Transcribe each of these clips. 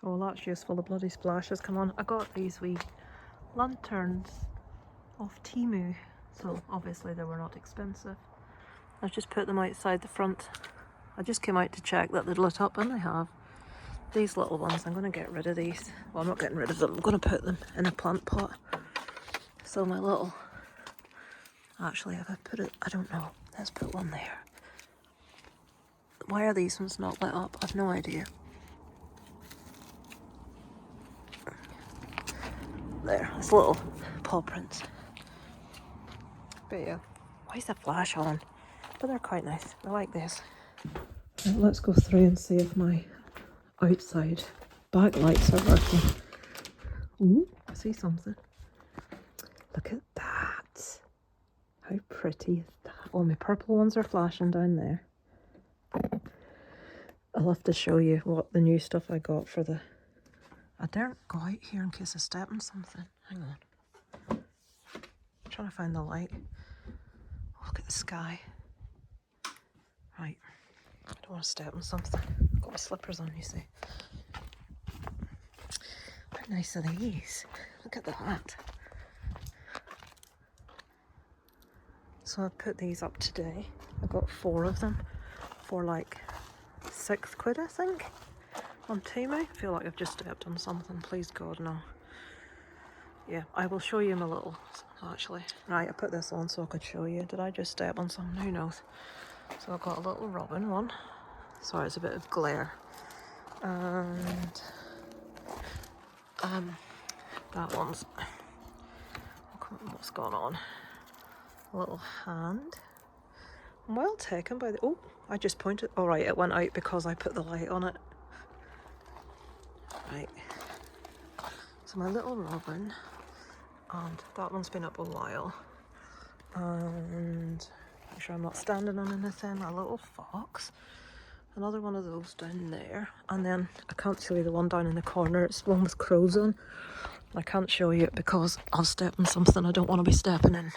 Oh, that's useful, the bloody splashes. Come on, I got these wee lanterns off Temu, so obviously they were not expensive. I just put them outside the front. I just came out to check that they'd lit up, and they have. These little ones, I'm going to get rid of these. Well, I'm not getting rid of them, I'm going to put them in a plant pot. So my little... Actually, if I put it... I don't know. Let's put one there. Why are these ones not lit up? I've no idea. There, it's little paw prints. But yeah, why is the flash on? But they're quite nice. I like this. Right, let's go through and see if my outside backlights are working. Ooh, I see something. Look at that. How pretty is that? Oh, my purple ones are flashing down there. I'll have to show you what the new stuff I got for the... I daren't go out here in case I step on something. Hang on. I'm trying to find the light. Look at the sky. Right. I don't want to step on something. I've got my slippers on, you see. How nice are these? Look at that. So I put these up today. I got 4 of them for like £6, I think, on Temu. I feel like I've just stepped on something. Please God, no. Yeah, I will show you my little, actually. Right, I put this on so I could show you. Did I just step on something? Who knows? So I've got a little robin one. Sorry, it's a bit of glare. And that one's... What's going on? A little hand. Well taken by the... Oh, I just pointed... Oh, right, it went out because I put the light on it. Right. So my little robin, and that one's been up a while. And make sure I'm not standing on anything. A little fox. Another one of those down there. And then I can't show you the one down in the corner. It's the one with crows on. I can't show you it because I'll step on something I don't want to be stepping in.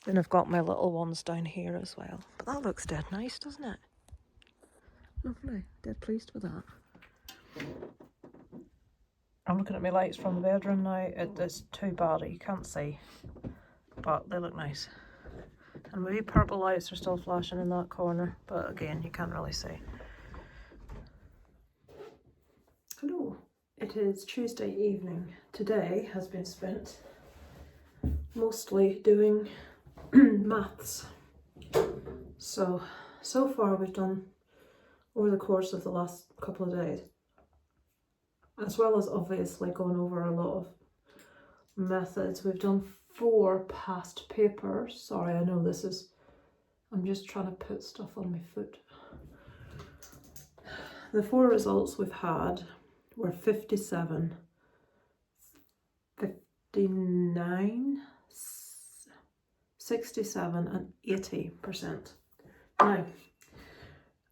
Then I've got my little ones down here as well. But that looks dead nice, doesn't it? Lovely. Dead pleased with that. I'm looking at my lights from the bedroom now. It's too bad, you can't see. But they look nice. And maybe purple lights are still flashing in that corner. But again, you can't really see. Hello. It is Tuesday evening. Today has been spent mostly doing maths. So far we've done, over the course of the last couple of days, as well as obviously going over a lot of methods, we've done 4 past papers. Sorry, I know this is, I'm just trying to put stuff on my foot. The 4 results we've had were 57, 59, 67 and 80%. Now,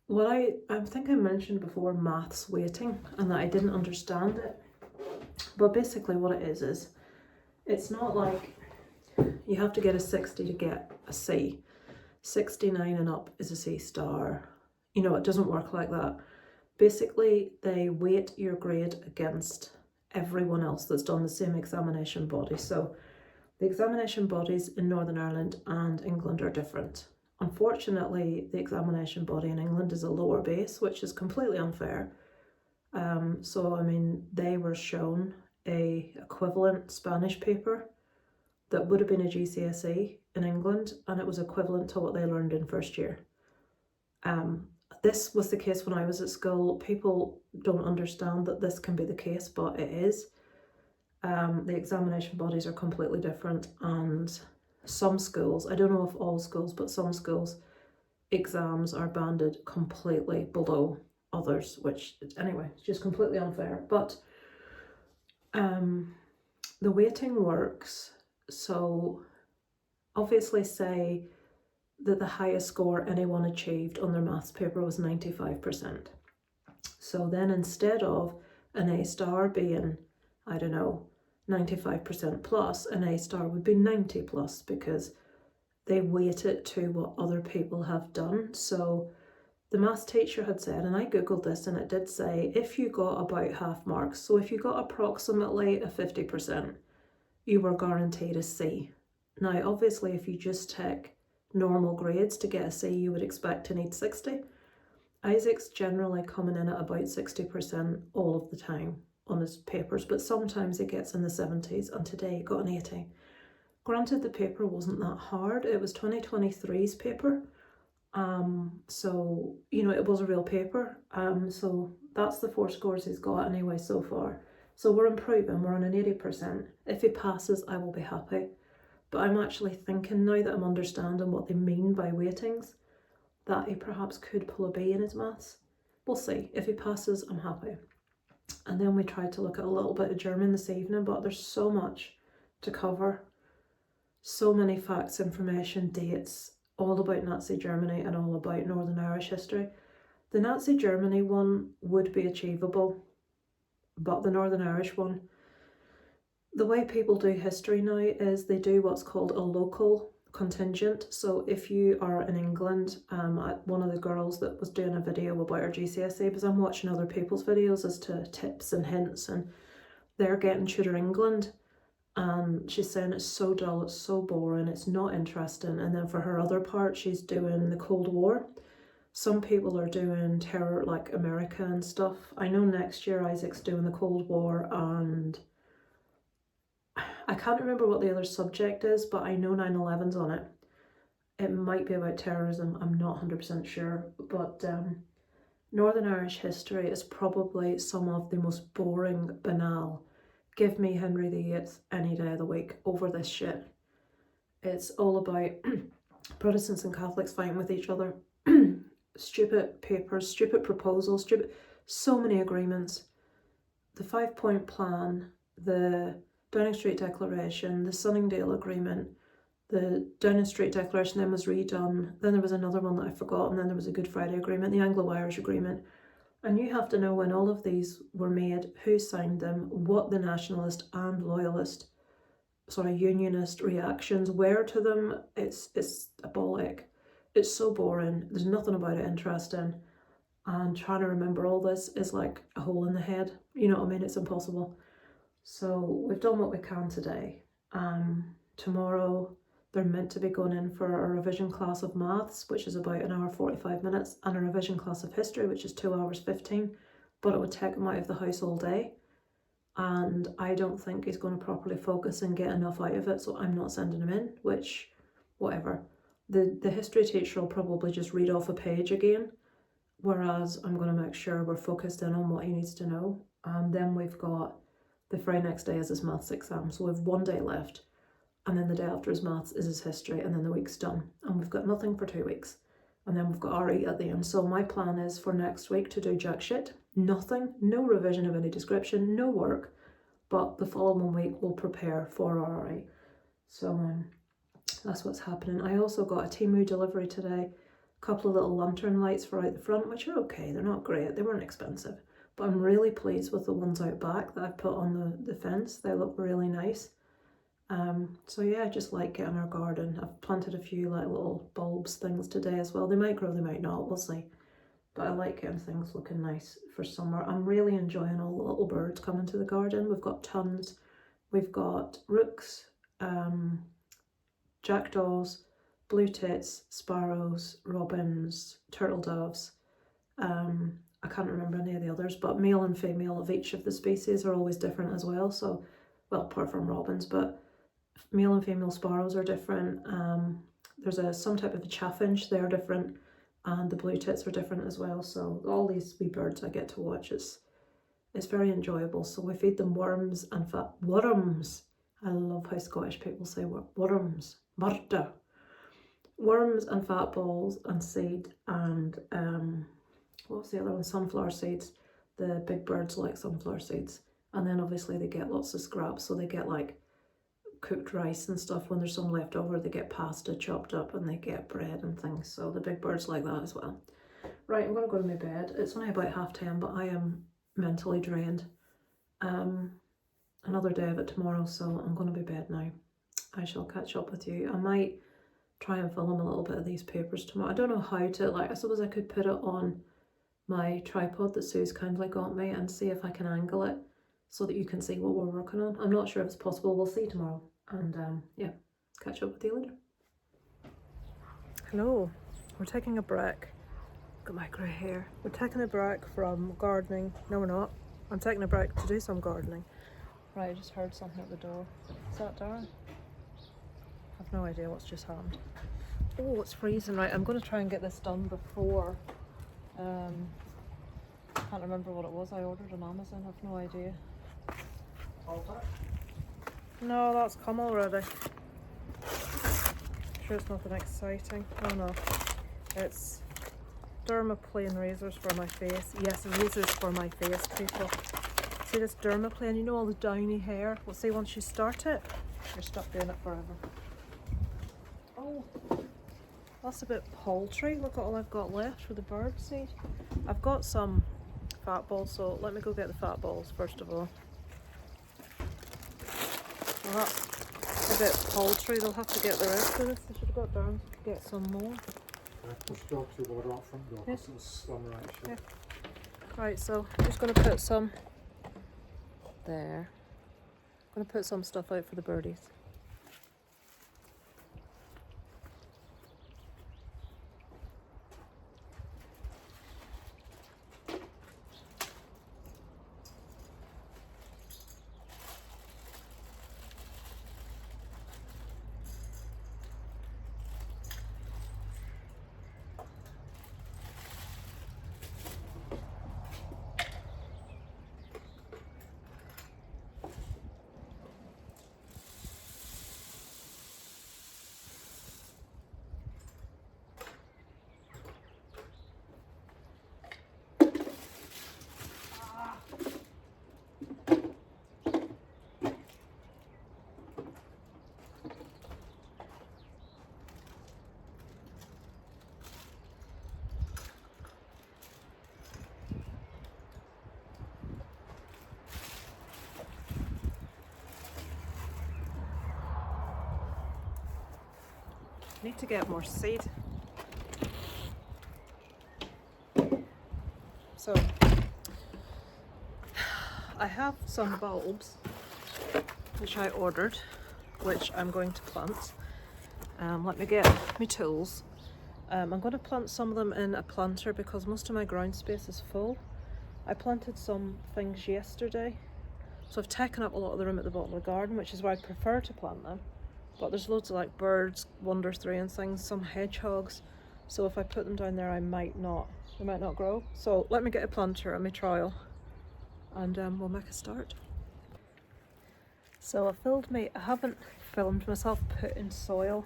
what I think I mentioned before, maths weighting, and that I didn't understand it. But basically what it is it's not like you have to get a 60 to get a C. 69 and up is a C star. You know, it doesn't work like that. Basically, they weight your grade against everyone else that's done the same examination body. So the examination bodies in Northern Ireland and England are different. Unfortunately, the examination body in England is a lower base, which is completely unfair. So, I mean, they were shown a equivalent Spanish paper that would have been a GCSE in England, and it was equivalent to what they learned in first year. This was the case when I was at school. People don't understand that this can be the case, but it is. The examination bodies are completely different, and some schools, I don't know if all schools, but some schools, exams are banded completely below others, which anyway, it's just completely unfair. But the weighting works. So obviously say that the highest score anyone achieved on their maths paper was 95%. So then instead of an A star being, I don't know, 95% plus, an A star would be 90 plus, because they weight it to what other people have done. So the maths teacher had said, and I googled this and it did say, if you got about half marks, so if you got approximately a 50%, you were guaranteed a C. Now obviously if you just take normal grades to get a C, you would expect to need 60. Isaac's generally coming in at about 60% all of the time on his papers, but sometimes he gets in the 70s, and today he got an 80. Granted, the paper wasn't that hard. It was 2023's paper. So, you know, it was a real paper. So that's the 4 scores he's got anyway so far. So we're improving, we're on an 80%. If he passes, I will be happy. But I'm actually thinking now that I'm understanding what they mean by weightings, that he perhaps could pull a B in his maths. We'll see. If he passes, I'm happy. And then we tried to look at a little bit of German this evening, but there's so much to cover. So many facts, information, dates, all about Nazi Germany and all about Northern Irish history. The Nazi Germany one would be achievable, but the Northern Irish one, the way people do history now is they do what's called a local contingent. So if you are in England, one of the girls that was doing a video about her GCSE, because I'm watching other people's videos as to tips and hints, and they're getting Tudor England, and she's saying it's so dull, it's so boring, it's not interesting. And then for her other part, she's doing the Cold War. Some people are doing terror like America and stuff. I know next year Isaac's doing the Cold War, and I can't remember what the other subject is, but I know 9/11's on it. It might be about terrorism, I'm not 100% sure, but Northern Irish history is probably some of the most boring, banal. Give me Henry VIII any day of the week over this shit. It's all about Protestants and Catholics fighting with each other, stupid papers, stupid proposals, so many agreements. The 5-point plan, the Downing Street Declaration, the Sunningdale Agreement, the Downing Street Declaration then was redone, then there was another one that I forgot, and then there was a Good Friday Agreement, the Anglo-Irish Agreement. And you have to know when all of these were made, who signed them, what the nationalist and loyalist, unionist reactions were to them. It's abolic. It's so boring. There's nothing about it interesting. And trying to remember all this is like a hole in the head. You know what I mean? It's impossible. So we've done what we can today. Tomorrow they're meant to be going in for a revision class of maths, which is about 1 hour 45 minutes, and a revision class of history, which is 2 hours 15, but it would take him out of the house all day. And I don't think he's going to properly focus and get enough out of it, so I'm not sending him in, which, whatever. The history teacher will probably just read off a page again, whereas I'm going to make sure we're focused in on what he needs to know. And then we've got the very next day is his maths exam, so we have 1 day left, and then the day after his maths is his history, and then the week's done, and we've got nothing for 2 weeks, and then we've got RE at the end. So my plan is for next week to do jack shit, nothing, no revision of any description, no work, but the following week we'll prepare for RE. So that's what's happening. I also got a Temu delivery today, a couple of little lantern lights for out the front, which are okay, they're not great, they weren't expensive. But I'm really pleased with the ones out back that I've put on the fence. They look really nice. So yeah, I just like getting our garden. I've planted a few like little bulbs things today as well. They might grow, they might not, we'll see. But I like getting things looking nice for summer. I'm really enjoying all the little birds coming to the garden. We've got tons. We've got rooks, jackdaws, blue tits, sparrows, robins, turtle doves. I can't remember any of the others, but male and female of each of the species are always different as well. So, well, apart from robins, but male and female sparrows are different. There's some type of a chaffinch, they're different, and the blue tits are different as well. So all these wee birds I get to watch, it's very enjoyable. So we feed them worms and fat worms. I love how Scottish people say worms, murder. Worms and fat balls and seed and what's the other one? Sunflower seeds. The big birds like sunflower seeds. And then obviously they get lots of scraps, so they get like cooked rice and stuff. When there's some left over, they get pasta chopped up and they get bread and things. So the big birds like that as well. Right, I'm going to go to my bed. It's only about 10:30, but I am mentally drained. Another day of it tomorrow, so I'm going to be bed now. I shall catch up with you. I might try and film a little bit of these papers tomorrow. I don't know how to, like, I suppose I could put it on my tripod that Sue's kindly got me and see if I can angle it so that you can see what we're working on. I'm not sure if it's possible. We'll see tomorrow. And yeah, catch up with you later. Hello, we're taking a break. Got my grey hair. We're taking a break from gardening. No, we're not. I'm taking a break to do some gardening. Right, I just heard something at the door. Is that Darren? I've no idea what's just happened. Oh, it's freezing. Right, I'm going to try and get this done before. I can't remember what it was I ordered on Amazon. I've no idea. No, that's come already. Sure, it's nothing exciting. Oh no, it's dermaplane razors for my face. Yes, razors for my face, people. See this dermaplane? You know all the downy hair? Well, see, once you start it, you're stuck doing it forever. Oh, that's a bit paltry. Look at all I've got left for the bird seed. I've got some fat balls, so let me go get the fat balls first of all. Well, that's a bit paltry. They'll have to get the rest of this. I should have got down to get some more. Push the water out front door because it's slum right. Yeah. Right, so I'm just going to put some there. I'm going to put some stuff out for the birdies. Need to get more seed. So I have some bulbs which I ordered, which I'm going to plant. Let me get my tools. I'm going to plant some of them in a planter because most of my ground space is full. I planted some things yesterday, so I've taken up a lot of the room at the bottom of the garden, which is where I prefer to plant them. But there's loads of like birds, wander through and things, some hedgehogs. So if I put them down there, they might not grow. So let me get a planter and my trowel, and we'll make a start. So I haven't filmed myself putting soil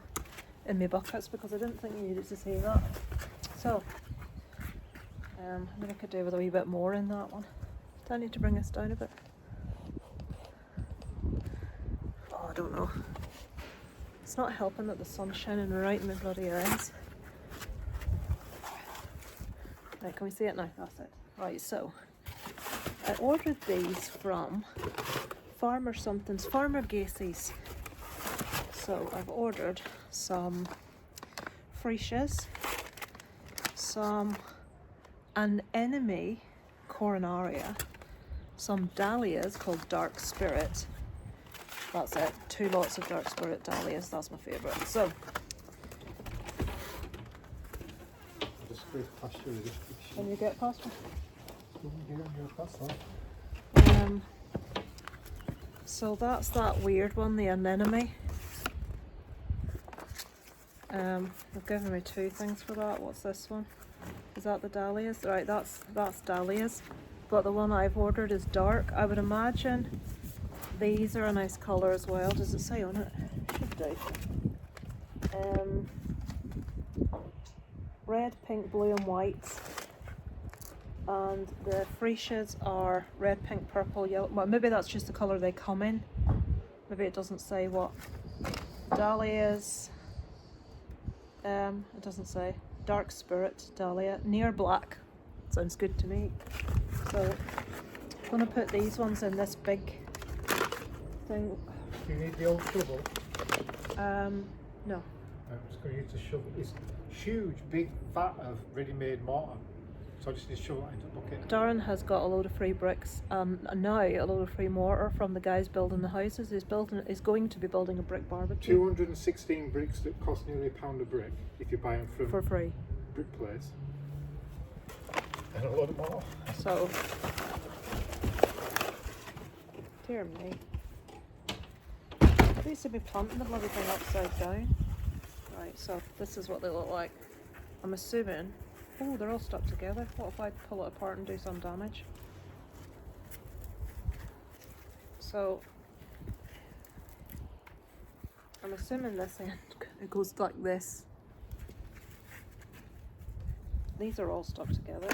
in my buckets because I didn't think you needed to see that. So maybe I could do with a wee bit more in that one. Do I need to bring this down a bit? Oh, I don't know. It's not helping that the sun's shining right in my bloody eyes. Right, can we see it now? That's it. Right, so I ordered these from Farmer Gacy's. So I've ordered some freesias, some anemone coronaria, some dahlias called Dark Spirit. That's it. 2 lots of Dark Spirit dahlias. That's my favourite. So can you get past me? So that's that weird one, the anemone. They've given me 2 things for that. What's this one? Is that the dahlias? Right, that's dahlias. But the one I've ordered is dark. I would imagine these are a nice colour as well. Does it say on it? Should do. Red, pink, blue and white. And the freesias are red, pink, purple, yellow. Well, maybe that's just the colour they come in. Maybe it doesn't say what. Dahlias. It doesn't say. Dark Spirit dahlia. Near black. Sounds good to me. So I'm going to put these ones in this big thing. Do you need the old shovel? No. I'm just going to use the shovel. It's huge, big vat of ready-made mortar. So I just need to shovel it into a bucket. Darren has got a load of free bricks, now a load of free mortar from the guys building the houses. He's going to be building a brick barbecue. 216 bricks that cost nearly £1 a brick if you buy them from for free. Brick Place. And a load of more. So, dear me. At least to be planting the bloody thing upside down. Right, so this is what they look like. I'm assuming. Oh, they're all stuck together. What if I pull it apart and do some damage? So, I'm assuming this end it goes like this. These are all stuck together.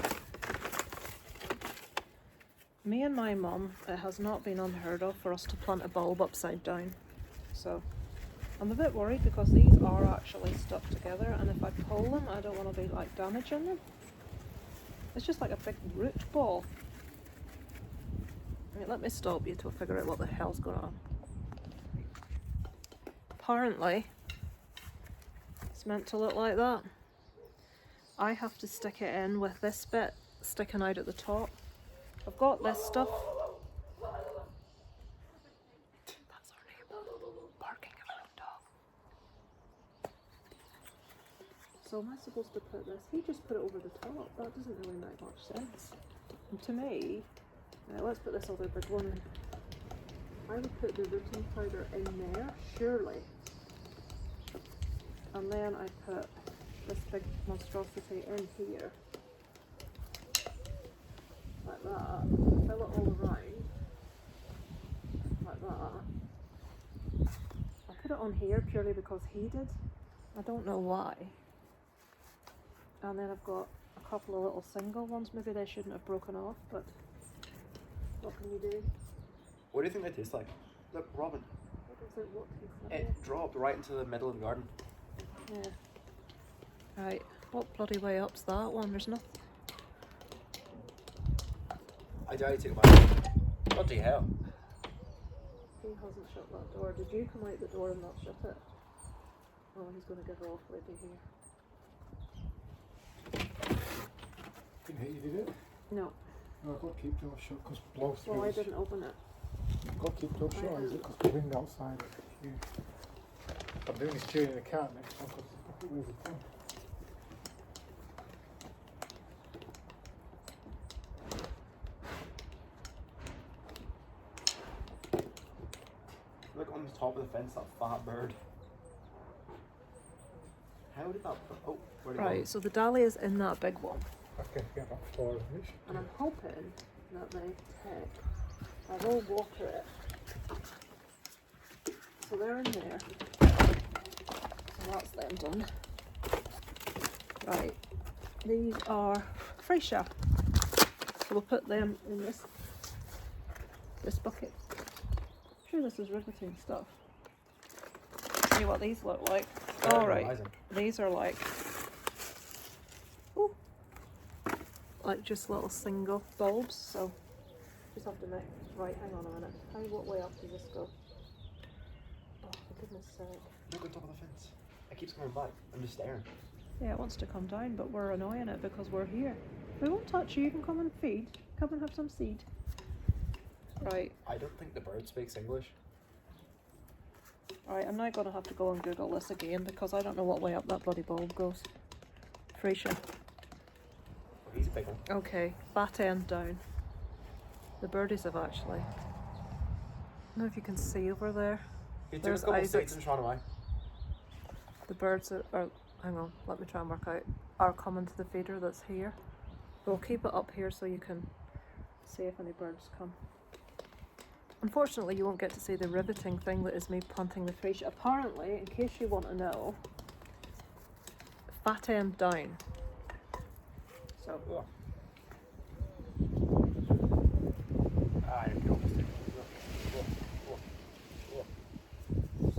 Me and my mum, it has not been unheard of for us to plant a bulb upside down. So I'm a bit worried because these are actually stuck together, and if I pull them, I don't want to be like damaging them. It's just like a big root ball. Right, let me stop you to figure out what the hell's going on. Apparently, it's meant to look like that. I have to stick it in with this bit sticking out at the top. I've got this stuff. That's our neighbour barking at our dog. So am I supposed to put this? He just put it over the top. That doesn't really make much sense. And to me, let's put this other big one in. I would put the rooting powder in there, surely. And then I put this big monstrosity in here. Like that. Fill it all around. Like that. I put it on here purely because he did. I don't know why. And then I've got a couple of little single ones. Maybe they shouldn't have broken off, but what can you do? What do you think they taste like? Look, Robin. What tastes like? It dropped right into the middle of the garden. Yeah. Right. What bloody way up's that one? There's nothing. I dare you take a bite. Bloody hell. He hasn't shut that door. Did you come out the door and not shut it? Oh, he's going to give off. Wait to hear. Didn't hit you, did it? No. No, I've got to keep doors shut because blows through. Well, I didn't open it. I've got to keep doors shut, is it? Because the wind outside is huge. I'm doing this chewing in the cat next time because the bucket weighs a ton. Look on the top of the fence, that fat bird. How did that... Oh, where'd it go? Right, so the dahlia's in that big one. I can get about 4 of each. And I'm hoping that they take... I will water it. So they're in there. So that's them done. Right. These are freesia. So we'll put them in this bucket. Sure, this is riveting stuff. See what these look like. All right. Amazing. These are like... Ooh, like just little single bulbs, so just have to make right. Hang on a minute. What way up does this go? Oh, for goodness sake! Look on top of the fence. It keeps coming back. I'm just staring. Yeah, it wants to come down, but we're annoying it because we're here. We won't touch you. You can come and feed. Come and have some seed. Right. I don't think the bird speaks English. Right. I'm now gonna have to go and Google this again because I don't know what way up that bloody bulb goes. Freesia. Oh, he's a big one. Okay, fat end down. The birdies have actually. I don't know if you can see over there. He took There's a couple Isaac. seeds and shot away. The birds are, hang on, let me try and work out, are coming to the feeder that's here. We'll keep it up here so you can see if any birds come. Unfortunately, you won't get to see the riveting thing that is me planting the freesia. Apparently, in case you want to know, fat end down. So. Oh. Ah, you're cool.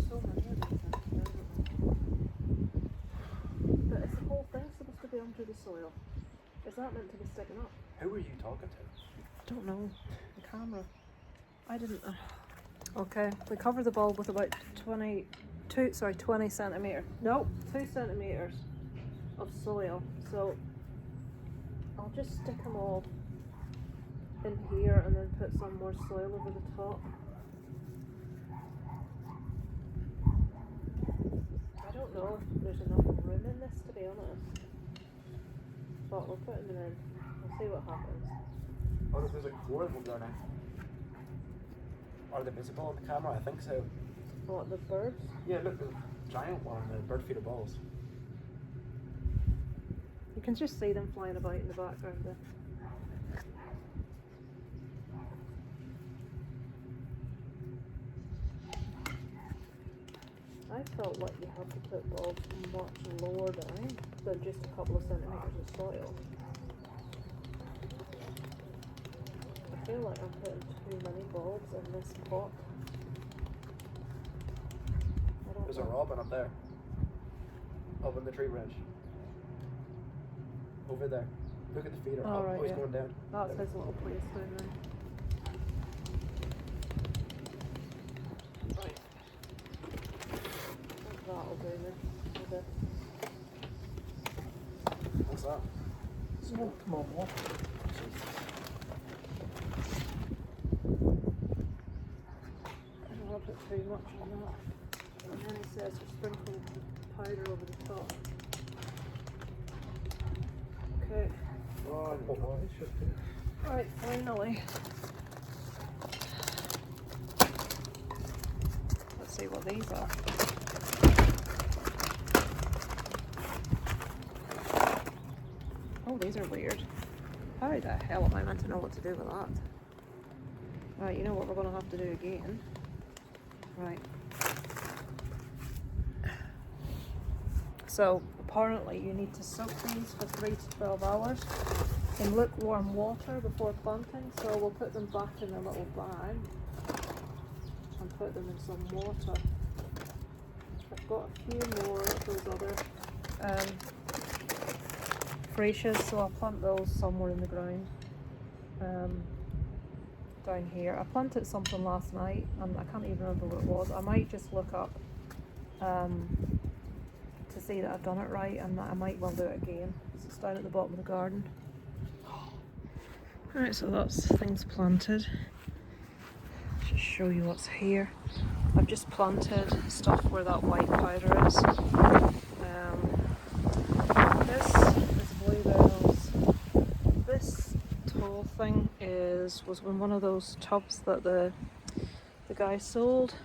So many of these things, isn't there? But is the whole thing supposed to be under the soil? Is that meant to be sticking up? Who are you talking to? I don't know. The camera. I didn't. Okay, we cover the bulb with about 20 20 centimetres. Nope, 2 centimetres of soil. So I'll just stick them all in here and then put some more soil over the top. I don't know if there's enough room in this, to be honest, but we'll put them in. We'll see what happens. Oh, there's like 4 of them there now. Are they visible on the camera? I think so. What, the birds? Yeah, look, the giant one, the bird feeder balls. You can just see them flying about in the background there. I felt like you had to put bulbs much lower down than just a couple of centimetres of soil. I feel like I'm putting too many bulbs in this pot. I don't There's a know. robin up there. Up in the tree branch. Over there. Look at the feeder. Oh, right, he's yeah. going down. That's his little place down there. Right. That'll do me. Okay. What's that? More. I don't want to put too much on that. And then he says to sprinkle powder over the top. Okay. Oh, It should be. Right, finally. Let's see what these are. Oh, these are weird. How the hell am I meant to know what to do with that? Right, you know what we're going to have to do again. Right. So, apparently you need to soak these for 3 to 12 hours in lukewarm water before planting. So we'll put them back in a little bag and put them in some water. I've got a few more of those other freesias, so I'll plant those somewhere in the ground. Down here. I planted something last night and I can't even remember what it was. I might just look up to see that I've done it right, and I might well do it again. So it's down at the bottom of the garden. Alright, so that's things planted. Just show you what's here. I've just planted stuff where that white powder is. This is bluebells. This tall thing was in one of those tubs that the guy sold.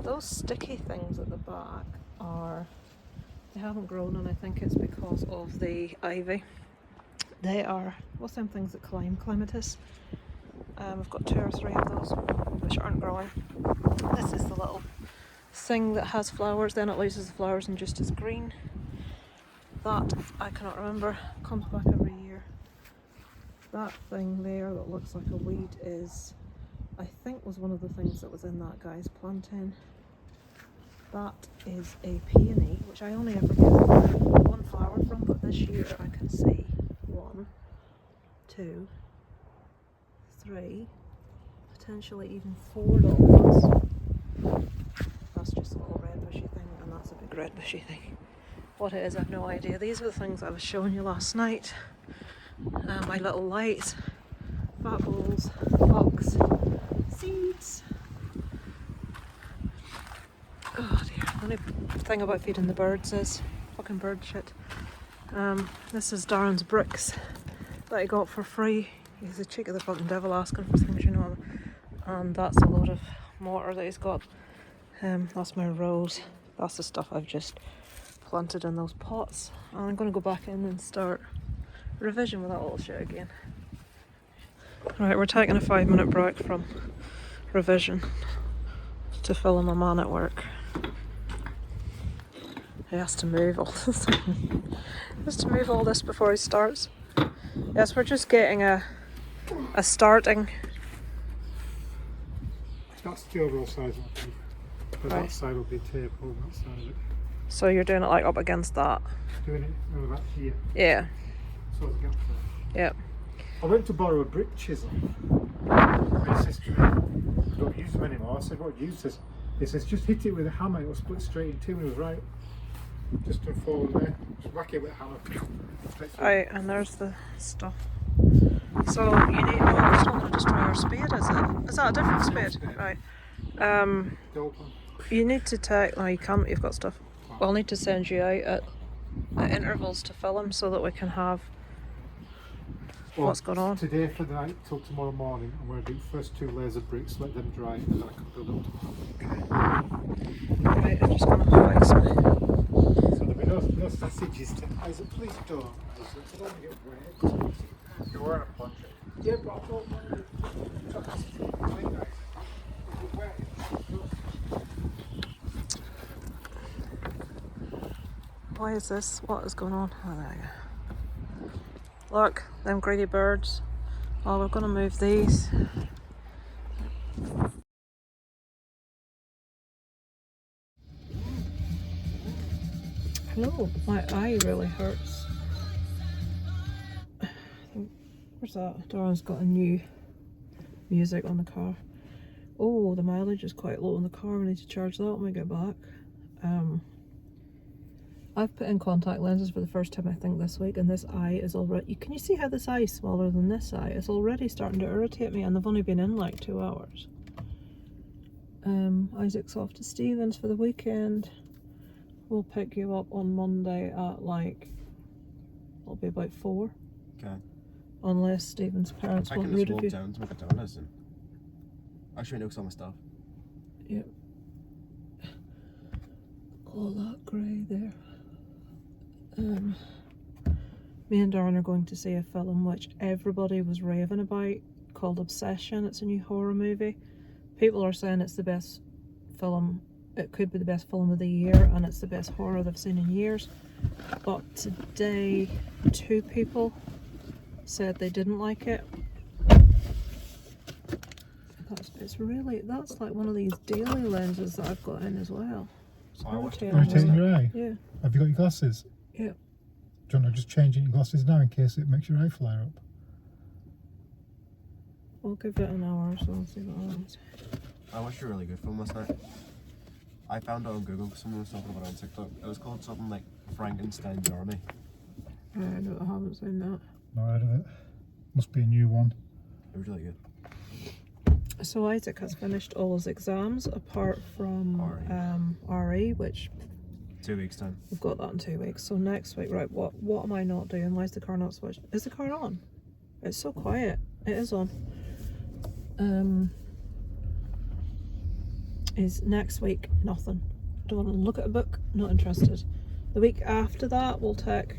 Those sticky things at the back they haven't grown, and I think it's because of the ivy. They are, what's them things that clematis? I've got 2 or 3 of those which aren't growing. This is the little thing that has flowers, then it loses the flowers and just is green. That, I cannot remember, comes back every year. That thing there that looks like a weed I think was one of the things that was in that guy's planting. That is a peony, which I only ever get 1 flower from, but this year I can see 1, 2, 3, potentially even 4 little ones. That's just a little red bushy thing, and that's a big red bushy thing. What it is, I've no idea. These are the things I was showing you last night. My little lights, fat balls, box, seeds. Oh dear, the only thing about feeding the birds is fucking bird shit. This is Darren's bricks that I got for free. He's the cheek of the fucking devil asking for things, you know. And that's a load of mortar that he's got. That's my rose. That's the stuff I've just planted in those pots. And I'm going to go back in and start revision with that little shit again. Right, we're taking a 5-minute break from revision to film a man at work. He has to move all this. He has to move all this before he starts. Yes, we're just getting a starting. That's the overall size of it. But Right. that side will be tape over that side of it. So you're doing it like up against that. Doing it about here. Yeah. So the gap there. Yep. I went to borrow a brick chisel. My sister, I don't use them anymore. I said, what use this? He says, just hit it with a hammer, it'll split straight in two. And he was right. Just to fall there. Just whack it with a hammer. Straight through. Right, and there's the stuff. So you need. Oh, it's not going to destroy our spade, is it? Is that a different spade? Right. The old one. You need to take. No, you can't. You've got stuff. We'll need to send you out at intervals to film so that we can have Well, what's going on. Today for the night till tomorrow morning, I'm going to do the first 2 layers of bricks, let them dry, and then I can build up tomorrow. Right, I'm just going to fix it. So there'll be no sausages to Isaac. Please don't. Isaac, I don't want to get wet. You're wearing a poncho. Yeah, but I don't want to clean Isaac. If you're wet, Why is this? What is going on? Oh, there we go. Look, them greedy birds. Oh, we're going to move these. Hello, my eye really hurts. Where's that? Doran's got a new music on the car. Oh, the mileage is quite low in the car. We need to charge that when we get back. I've put in contact lenses for the first time I think this week, and this eye is already. Can you see how this eye is smaller than this eye? It's already starting to irritate me, and they've only been in like 2 hours. Isaac's off to Stevens for the weekend. We'll pick you up on Monday at like, it'll be about 4. Okay. Unless Stephen's parents I want can rid just of walk you. down to McDonald's and actually know some stuff. Yep. All that grey there. Me and Darren are going to see a film which everybody was raving about called Obsession. It's a new horror movie. People are saying it's the best film. It could be the best film of the year, and it's the best horror they've seen in years. But today, 2 people said they didn't like it. That's like one of these daily lenses that I've got in as well. So I watched Okay. Are you taking your eye? Yeah. Have you got your glasses? Yeah. Do you want to just change your glasses now in case it makes your eye flare up? I'll give it an hour or so and see what happens. I watched a really good film last night. I found it on Google because someone was talking about it on TikTok. It was called something like Frankenstein's Army. I haven't seen that. Not heard of it. Must be a new one. It was really good. So Isaac has finished all his exams apart from RE, which 2 weeks time. we've got that in 2 weeks. So next week, right, what am I not doing? Why is the car not switched? Is the car on? It's so quiet. It is on. Is next week nothing. Don't want to look at a book, not interested. The week after that we'll take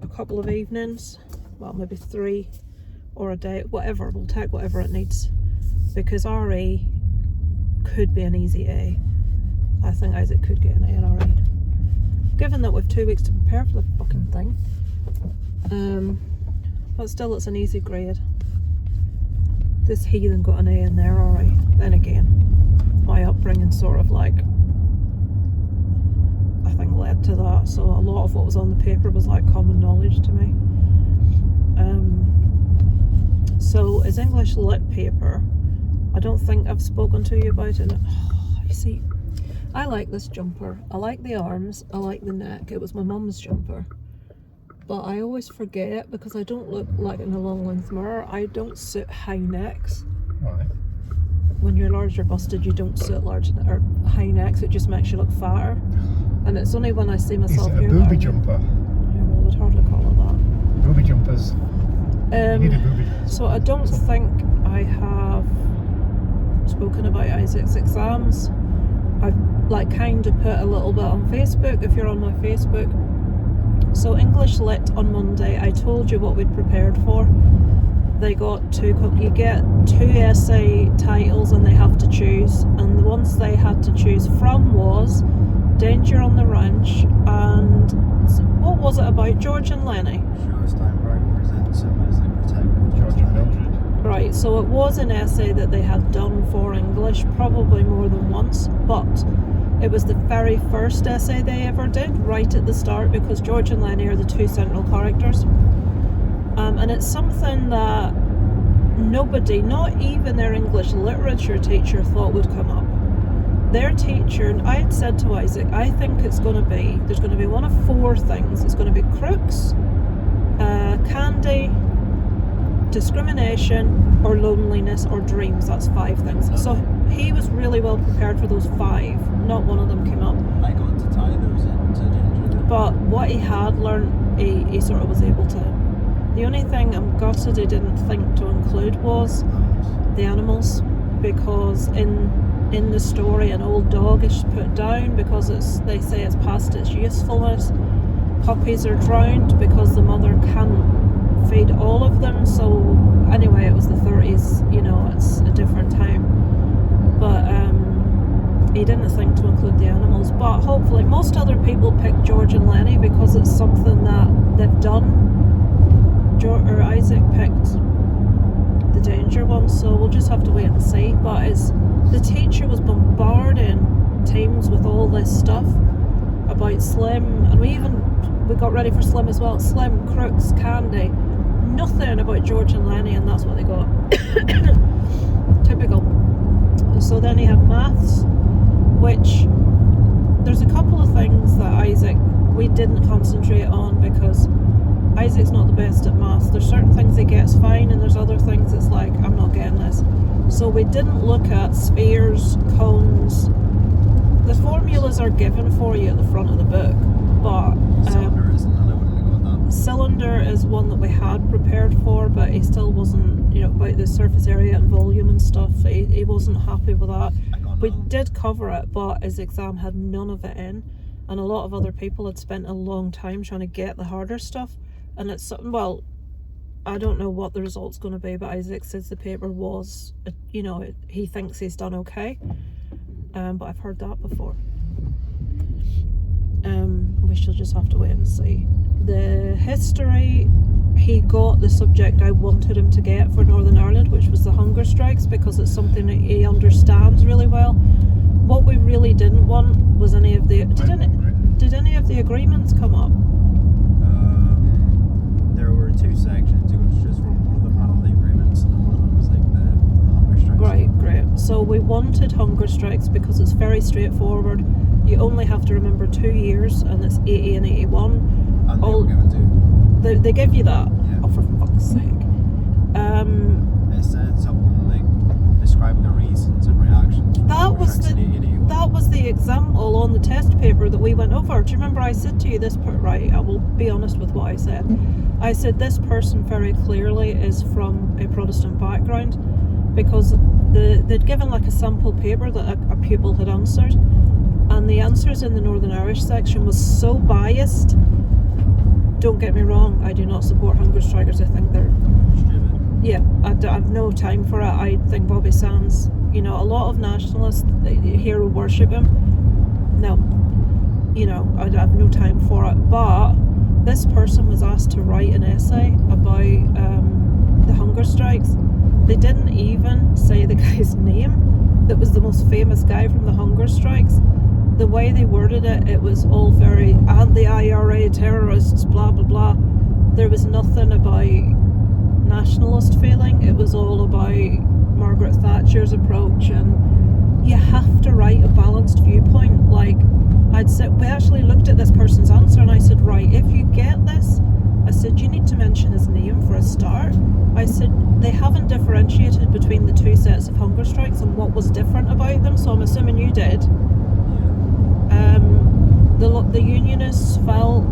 a couple of evenings, well maybe 3 or a day, whatever, we'll take whatever it needs. Because RE could be an easy A. I think Isaac could get an A in RE. Given that we've 2 weeks to prepare for the fucking thing. But still it's an easy grade. This heathen got an A in there, alright. Then again, my upbringing sort of like, I think led to that. So a lot of what was on the paper was like common knowledge to me. So his English lit paper, I don't think I've spoken to you about it. You see, I like this jumper. I like the arms, I like the neck. It was my mum's jumper. But I always forget because I don't look like in a long length mirror. I don't suit high necks. Why? When you're large or busted, you don't suit large or high necks. It just makes you look fatter. And it's only when I see myself Is it here a that I booby know. jumper? Yeah, well, I would hardly call it that. Booby jumpers. You need a booby. So I don't think I have spoken about Isaac's exams. I've like kind of put a little bit on Facebook if you're on my Facebook. So English Lit on Monday, I told you what we'd prepared for. They got you get 2 essay titles and they have to choose, and the ones they had to choose from was Danger on the Ranch and what was it about? George and Lenny. Show Steinberg presents him as the protagonist. George and Mildred. Right, so it was an essay that they had done for English probably more than once, but it was the very first essay they ever did, right at the start, because George and Lenny are the 2 central characters. And it's something that nobody, not even their English literature teacher, thought would come up. their teacher, and I had said to Isaac, I think there's going to be one of 4 things. It's going to be crooks, candy, discrimination, or loneliness, or dreams. That's 5 things. So he was really well prepared for those 5. Not one of them came up. I got to tie those into danger. But what he had learned, he sort of was able to. The only thing I'm gutted he didn't think to include was the animals, because in the story an old dog is put down because they say it's past its usefulness. Puppies are drowned because the mother can't feed all of them. So anyway, it was the 30s, you know, it's a different time. But he didn't think to include the animals. But hopefully, most other people pick George and Lenny because it's something that they've done. Isaac picked the danger one, so we'll just have to wait and see. But the teacher was bombarding teams with all this stuff about Slim, and we got ready for Slim as well. Slim, crooks, candy, nothing about George and Lenny, and that's what they got. Typical. So then he had maths, which there's a couple of things that we didn't concentrate on because Isaac's not the best at maths. There's certain things he gets fine, and there's other things it's like, I'm not getting this. So we didn't look at spheres, cones. The formulas are given for you at the front of the book, but Cylinder isn't, and I wouldn't have got that. cylinder is one that we had prepared for, but he still wasn't, about the surface area and volume and stuff. He wasn't happy with that. We did cover it, but his exam had none of it in, and a lot of other people had spent a long time trying to get the harder stuff. And it's something, well, I don't know what the result's going to be, but Isaac says the paper was, he thinks he's done okay. But I've heard that before. We shall just have to wait and see. The history, he got the subject I wanted him to get for Northern Ireland, which was the hunger strikes, because it's something that he understands really well. What we really didn't want was any of the... Did any of the agreements come up? There were 2 sections. You could choose from. One of them had all the agreements, and then one of them was like the hunger strikes. Right, great. So we wanted hunger strikes because it's very straightforward. You only have to remember 2 years, and it's 80 and 81. And they were given to. They give you that? Yeah. Oh, for fuck's sake. It said something like describing the reasons and reactions. That was the example on the test paper that we went over. Do you remember I said to you this part? Right, I will be honest with what I said. I said this person very clearly is from a Protestant background, because they'd given like a sample paper that a pupil had answered, and the answers in the Northern Irish section was so biased. Don't get me wrong, I do not support hunger strikers. I think they're stupid. Yeah, I have no time for it. I think Bobby Sands, a lot of nationalists here who worship him. No, I have no time for it. But this person was asked to write an essay about the hunger strikes. They didn't even say the guy's name that was the most famous guy from the hunger strikes. The way they worded it, it was all very anti-IRA terrorists, blah blah blah. There was nothing about nationalist feeling. It was all about Margaret Thatcher's approach, and you have to write a balanced viewpoint. Like we actually looked at this person's answer, and I said, right, if you get this, I said, you need to mention his name for a start. I said, they haven't differentiated between the 2 sets of hunger strikes and what was different about them, so I'm assuming you did. The unionists felt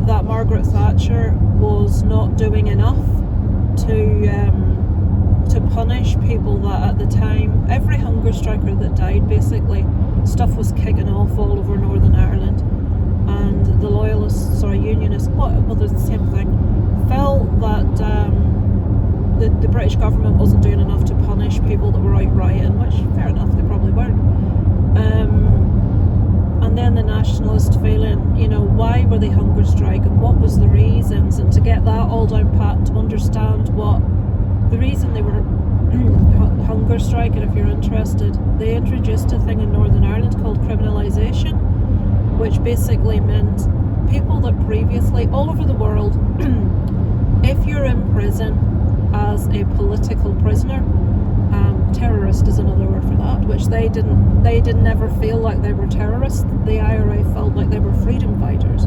that Margaret Thatcher was not doing enough to punish people that at the time, every hunger striker that died, basically, stuff was kicking off all over Northern Ireland, and the loyalists, or unionists, well, they're the same thing, felt that the British government wasn't doing enough to punish people that were out rioting, which, fair enough, they probably weren't. And then the nationalist feeling, why were they hunger striking, what was the reasons, and to get that all down pat, to understand what the reason they were hunger striking, if you're interested, they introduced a thing in Northern Ireland called criminalisation, which basically meant people that previously, all over the world, if you're in prison as a political prisoner, terrorist is another word for that, which they didn't ever feel like they were terrorists. The IRA felt like they were freedom fighters.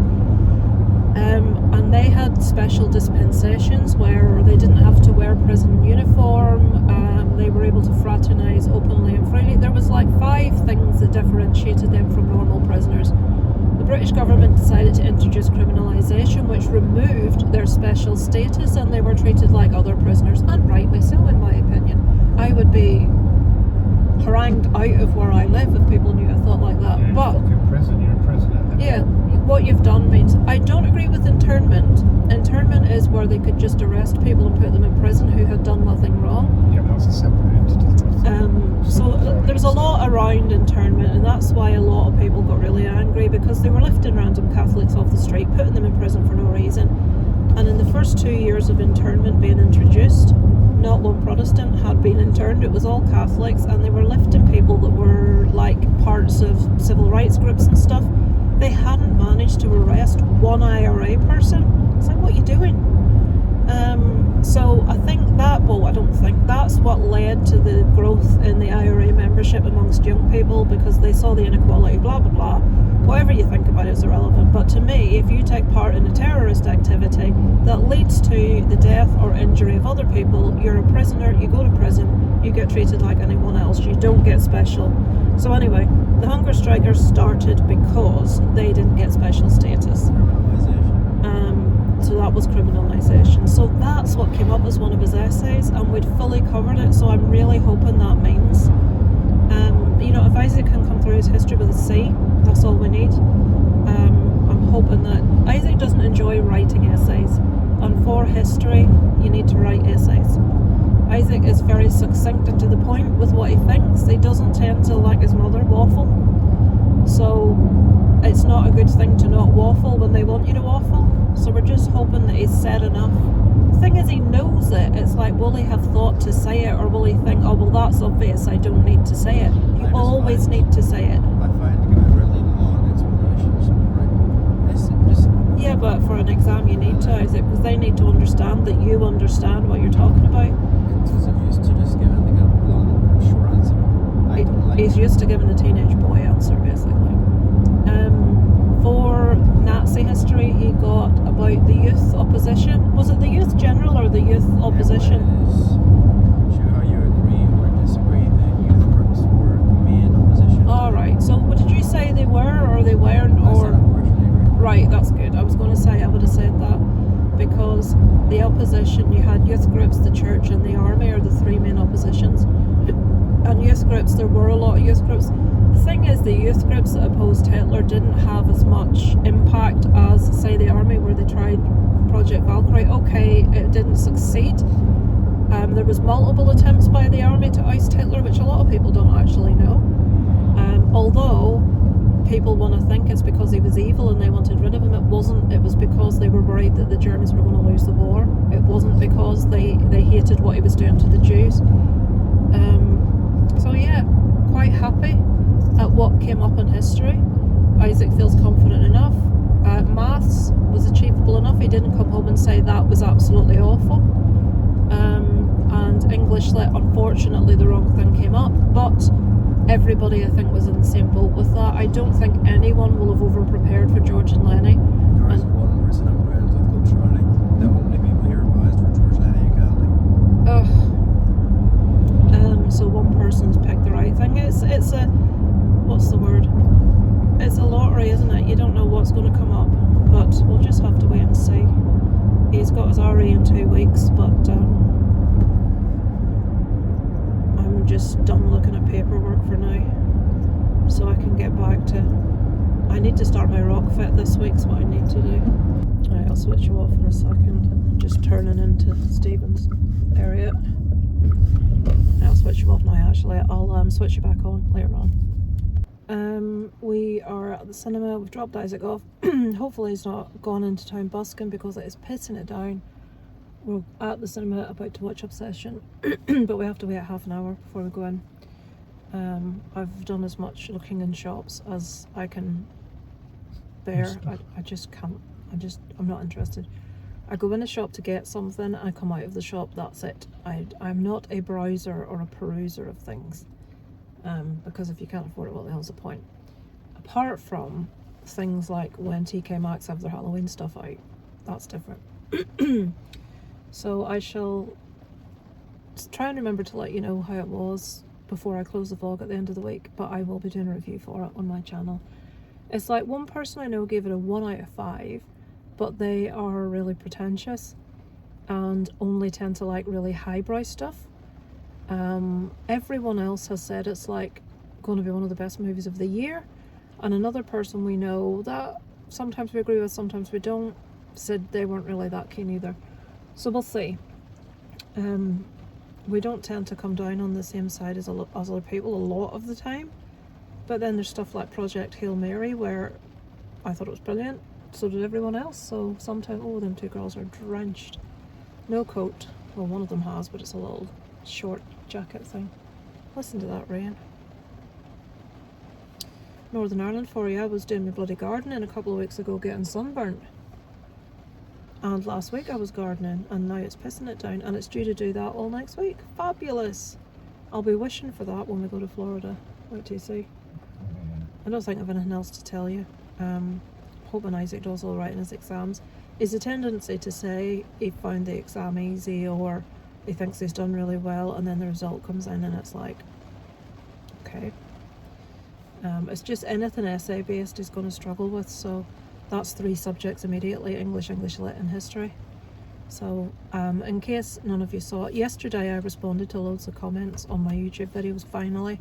And they had special dispensations where they didn't have to wear prison uniform. They were able to fraternise openly and freely. There was like 5 things that differentiated them from normal prisoners. The British government decided to introduce criminalisation, which removed their special status, and they were treated like other prisoners, and rightly so, in my opinion. I would be harangued out of where I live if people knew I thought like that. You're But in prison, you're in prison. yeah, what you've done means I don't agree with internment. Internment is where they could just arrest people and put them in prison who had done nothing wrong. Yeah, that's a separate entity. So there's a lot around internment, and that's why a lot of people got really angry, because they were lifting random Catholics off the street, putting them in prison for no reason. And in the first 2 years of internment being introduced, not one Protestant had been interned. It was all Catholics, and they were lifting people that were like parts of civil rights groups and stuff. They hadn't managed to arrest one IRA person. It's like, what are you doing? So I think that's what led to the growth in the IRA membership amongst young people, because they saw the inequality, blah blah blah. Whatever you think about it is irrelevant, but to me, if you take part in a terrorist activity that leads to the death or injury of other people, you're a prisoner, you go to prison, you get treated like anyone else, you don't get special. So anyway, the hunger strikers started because they didn't get special status. So that was criminalisation. So that's what came up as one of his essays, and we'd fully covered it, so I'm really hoping that means if Isaac can come through his history with a C, that's all we need. I'm hoping that Isaac doesn't enjoy writing essays, and for history you need to write essays. Isaac is very succinct and to the point with what he thinks. He doesn't tend to, like his mother, waffle. So it's not a good thing to not waffle when they want you to waffle. So we're just hoping that he's said enough. The thing is, he knows it. It's like, will he have thought to say it, or will he think, oh well, that's obvious, I don't need to say it? You always need to say it. I find to give a really long explanation, so right. Yeah, but for an exam you need to, Isaac, because they need to understand that you understand what you're talking about. Because I'm used to just giving like a long, short answer. I don't like He's used to giving a teenage boy answer, basically. For Nazi history, he got about the youth opposition. Was it the youth general or the youth opposition? Show how you agree or disagree that youth groups were the main opposition. Alright, so what did you say they were or they weren't? I said unfortunately agree. Right, that's good. I was going to say I would have said that, because the opposition, you had youth groups, the church and the army are the 3 main oppositions. And youth groups, there were a lot of youth groups. The thing is, the youth groups that opposed Hitler didn't have as much impact as, say, the army, where they tried Project Valkyrie. Okay, it didn't succeed. There was multiple attempts by the army to oust Hitler, which a lot of people don't actually know. Although people want to think it's because he was evil and they wanted rid of him. It wasn't. It was because they were worried that the Germans were going to lose the war. It wasn't because they hated what he was doing to the Jews. So yeah, quite happy at what came up in history. Isaac feels confident enough. Maths was achievable enough. He didn't come home and say that was absolutely awful. And English Lit, unfortunately, the wrong thing came up. But everybody, I think, was in the same boat with that. I don't think anyone will have over-prepared for George and Lenny. There is one person I'm friends with called Charlie. The only people here advised were George, Lenny and Candy. So one person's picked the right thing. It's a, what's the word? It's a lottery, isn't it? You don't know what's going to come up, but we'll just have to wait and see. He's got his RE in 2 weeks, but I'm just done looking at paperwork for now, so I can get back to. I need to start my rock fit this week's what I need to do. Right, I'll switch you off in a second. I'm just turning into Stephen's area. I'll switch you off now. Actually, I'll switch you back on later on. We are at the cinema. We've dropped Isaac off. Hopefully he's not gone into town busking, because it is pissing it down. We're at the cinema about to watch Obsession, but we have to wait half an hour before we go in. I've done as much looking in shops as I can bear. I just can't. I'm not interested. I go in a shop to get something, I come out of the shop, that's it. I'm not a browser or a peruser of things. because if you can't afford it, what the hell's the point? Apart from things like when TK Maxx have their Halloween stuff out, that's different. So I shall try and remember to let you know how it was before I close the vlog at the end of the week, but I will be doing a review for it on my channel. It's like one person I know gave it a 1 out of 5, but they are really pretentious and only tend to like really highbrow stuff. Everyone else has said it's like going to be one of the best movies of the year, and another person we know that sometimes we agree with, sometimes we don't, said they weren't really that keen either. So we'll see. We don't tend to come down on the same side as other people a lot of the time, but then there's stuff like Project Hail Mary where I thought it was brilliant, so did everyone else. So sometimes, oh, them two girls are drenched. No coat, well one of them has, but it's a little short jacket thing. Listen to that rain. Northern Ireland for you. I was doing my bloody gardening a couple of weeks ago getting sunburnt, and last week I was gardening, and now it's pissing it down, and it's due to do that all next week. Fabulous. I'll be wishing for that when we go to Florida. Wait till you see. I don't think I've anything else to tell you. Hoping Isaac does all right in his exams. Is a tendency to say he found the exam easy, or he thinks he's done really well, and then the result comes in and it's like, okay. It's just anything essay based he's going to struggle with, so that's 3 subjects immediately: English, English Lit and History. So in case none of you saw it, yesterday I responded to loads of comments on my YouTube videos finally.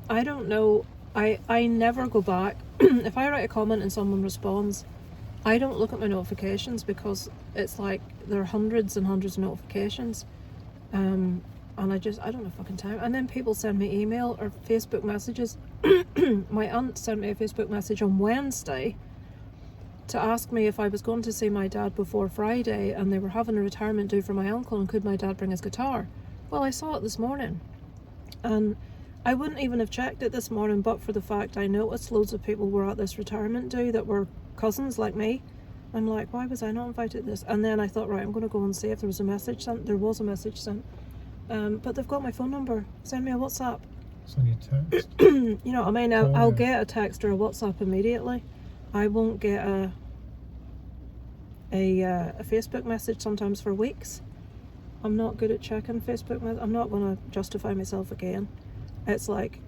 I don't know, I never go back. If I write a comment and someone responds, I don't look at my notifications, because it's like there are hundreds and hundreds of notifications, and I don't have fucking time. And then people send me email or Facebook messages. My aunt sent me a Facebook message on Wednesday to ask me if I was going to see my dad before Friday, and they were having a retirement due for my uncle, and could my dad bring his guitar. Well, I saw it this morning, and I wouldn't even have checked it this morning but for the fact I noticed loads of people were at this retirement do that were cousins like me. I'm like, why was I not invited to this? And then I thought, right, I'm going to go and see if there was a message sent. There was a message sent, but they've got my phone number. Send me a WhatsApp. It's on your text. You know what I mean? I'll get a text or a WhatsApp immediately. I won't get a Facebook message sometimes for weeks. I'm not good at checking Facebook. I'm not going to justify myself again. It's like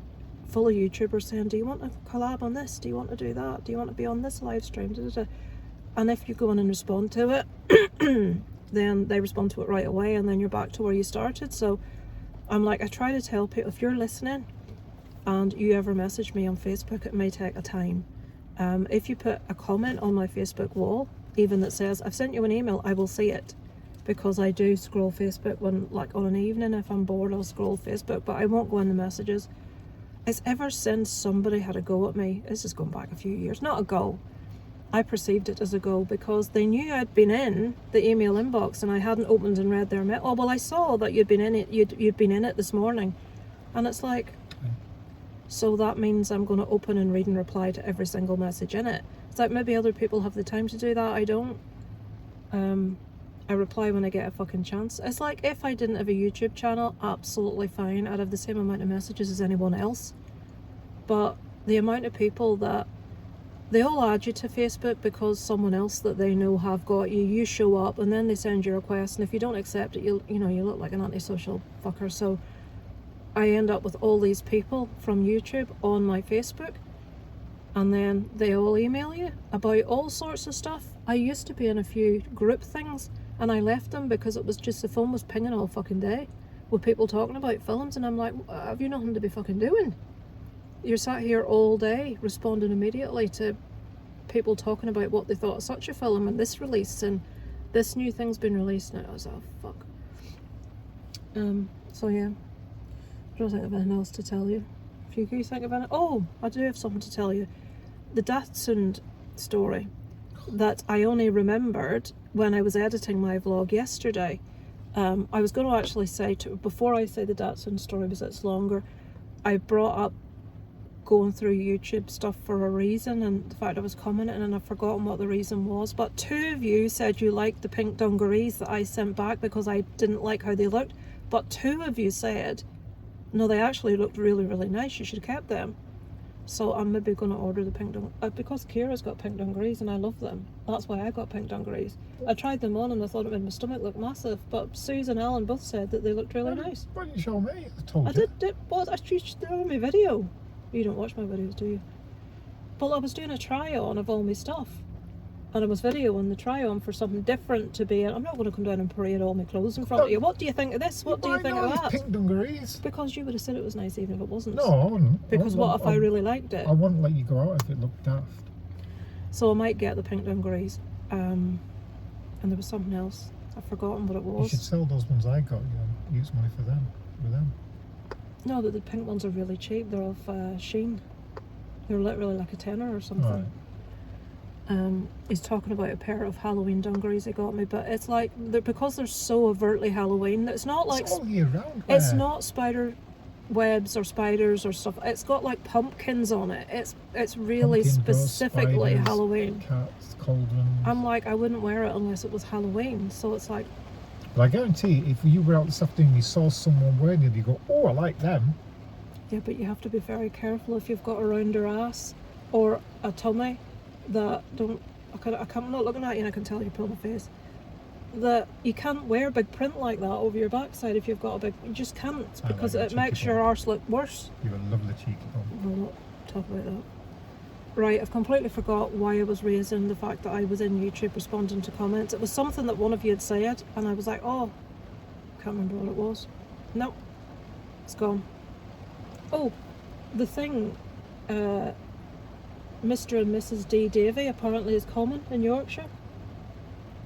full of YouTubers saying, do you want to collab on this? Do you want to do that? Do you want to be on this live stream? And if you go in and respond to it, then they respond to it right away, and then you're back to where you started. So I'm like, I try to tell people, if you're listening and you ever message me on Facebook, it may take a time. If you put a comment on my Facebook wall, even that says, I've sent you an email, I will see it. Because I do scroll Facebook when, like on an evening, if I'm bored, I'll scroll Facebook, but I won't go in the messages. It's ever since somebody had a go at me, this is going back a few years, not a go. I perceived it as a go because they knew I'd been in the email inbox and I hadn't opened and read their mail. Oh, well, I saw that you'd been in it, you'd been in it this morning. And it's like, so that means I'm going to open and read and reply to every single message in it. It's like, maybe other people have the time to do that, I don't. I reply when I get a fucking chance. It's like, if I didn't have a YouTube channel, absolutely fine. I'd have the same amount of messages as anyone else. But the amount of people that, they all add you to Facebook because someone else that they know have got you, you show up, and then they send you a request, and if you don't accept it, you look like an antisocial fucker. So I end up with all these people from YouTube on my Facebook, and then they all email you about all sorts of stuff. I used to be in a few group things, and I left them because it was just, the phone was pinging all fucking day with people talking about films, and I'm like, have you nothing to be fucking doing? You're sat here all day responding immediately to people talking about what they thought of such a film, and this release, and this new thing's been released, and I was like, oh fuck. So yeah, I don't think I've anything else to tell you. If you think of anything, oh, I do have something to tell you. The Dachshund story that I only remembered when I was editing my vlog yesterday. I was going to actually say, before I say the Dachshund story, because it's longer, I brought up going through YouTube stuff for a reason, and the fact I was commenting, and I've forgotten what the reason was, but 2 of you said you liked the pink dungarees that I sent back because I didn't like how they looked, but 2 of you said no, they actually looked really, really nice. You should have kept them. So I'm maybe going to order the pink dungarees. Because Kira's got pink dungarees and I love them. That's why I got pink dungarees. I tried them on and I thought it made my stomach look massive. But Suze and Ellen both said that they looked really nice. Why didn't you show me? I told I you. did. What? They're on my video. You don't watch my videos, do you? Well, I was doing a try-on of all my stuff. And I was videoing the try-on for something different to be in. I'm not going to come down and parade all my clothes in front of you. What do you think of this? What do you think of that? Pink dungarees. Because you would have said it was nice even if it wasn't. No, I wouldn't. Because what if I really liked it? I wouldn't let you go out if it looked daft. So I might get the pink dungarees. And there was something else. I've forgotten what it was. You should sell those ones I got you. Use money for them. With them. No, but the pink ones are really cheap. They're off Shein. They're literally like a tenner or something. Right. He's talking about a pair of Halloween dungarees he got me, but it's like because they're so overtly Halloween. It's not like it's all year round. It's not spider webs or spiders or stuff. It's got like pumpkins on it. It's really Pumpkin, specifically ghosts, spiders, Halloween. Cats, cauldrons. I'm like, I wouldn't wear it unless it was Halloween. So it's like. But I guarantee, if you were out this afternoon, you saw someone wearing it, you go, "Oh, I like them." Yeah, but you have to be very careful if you've got a rounder ass or a tummy that don't. I'm not looking at you and I can tell you pull my face. That you can't wear big print like that over your backside if you've got a big. You just can't because like it makes your arse look worse. You have a lovely cheeky bum. We'll not talk about that. Right, I've completely forgot why I was raising the fact that I was in YouTube responding to comments. It was something that one of you had said, and I was like, oh, can't remember what it was. Nope, it's gone. Oh, the thing. Mr. and Mrs. D. Davy apparently is common in Yorkshire.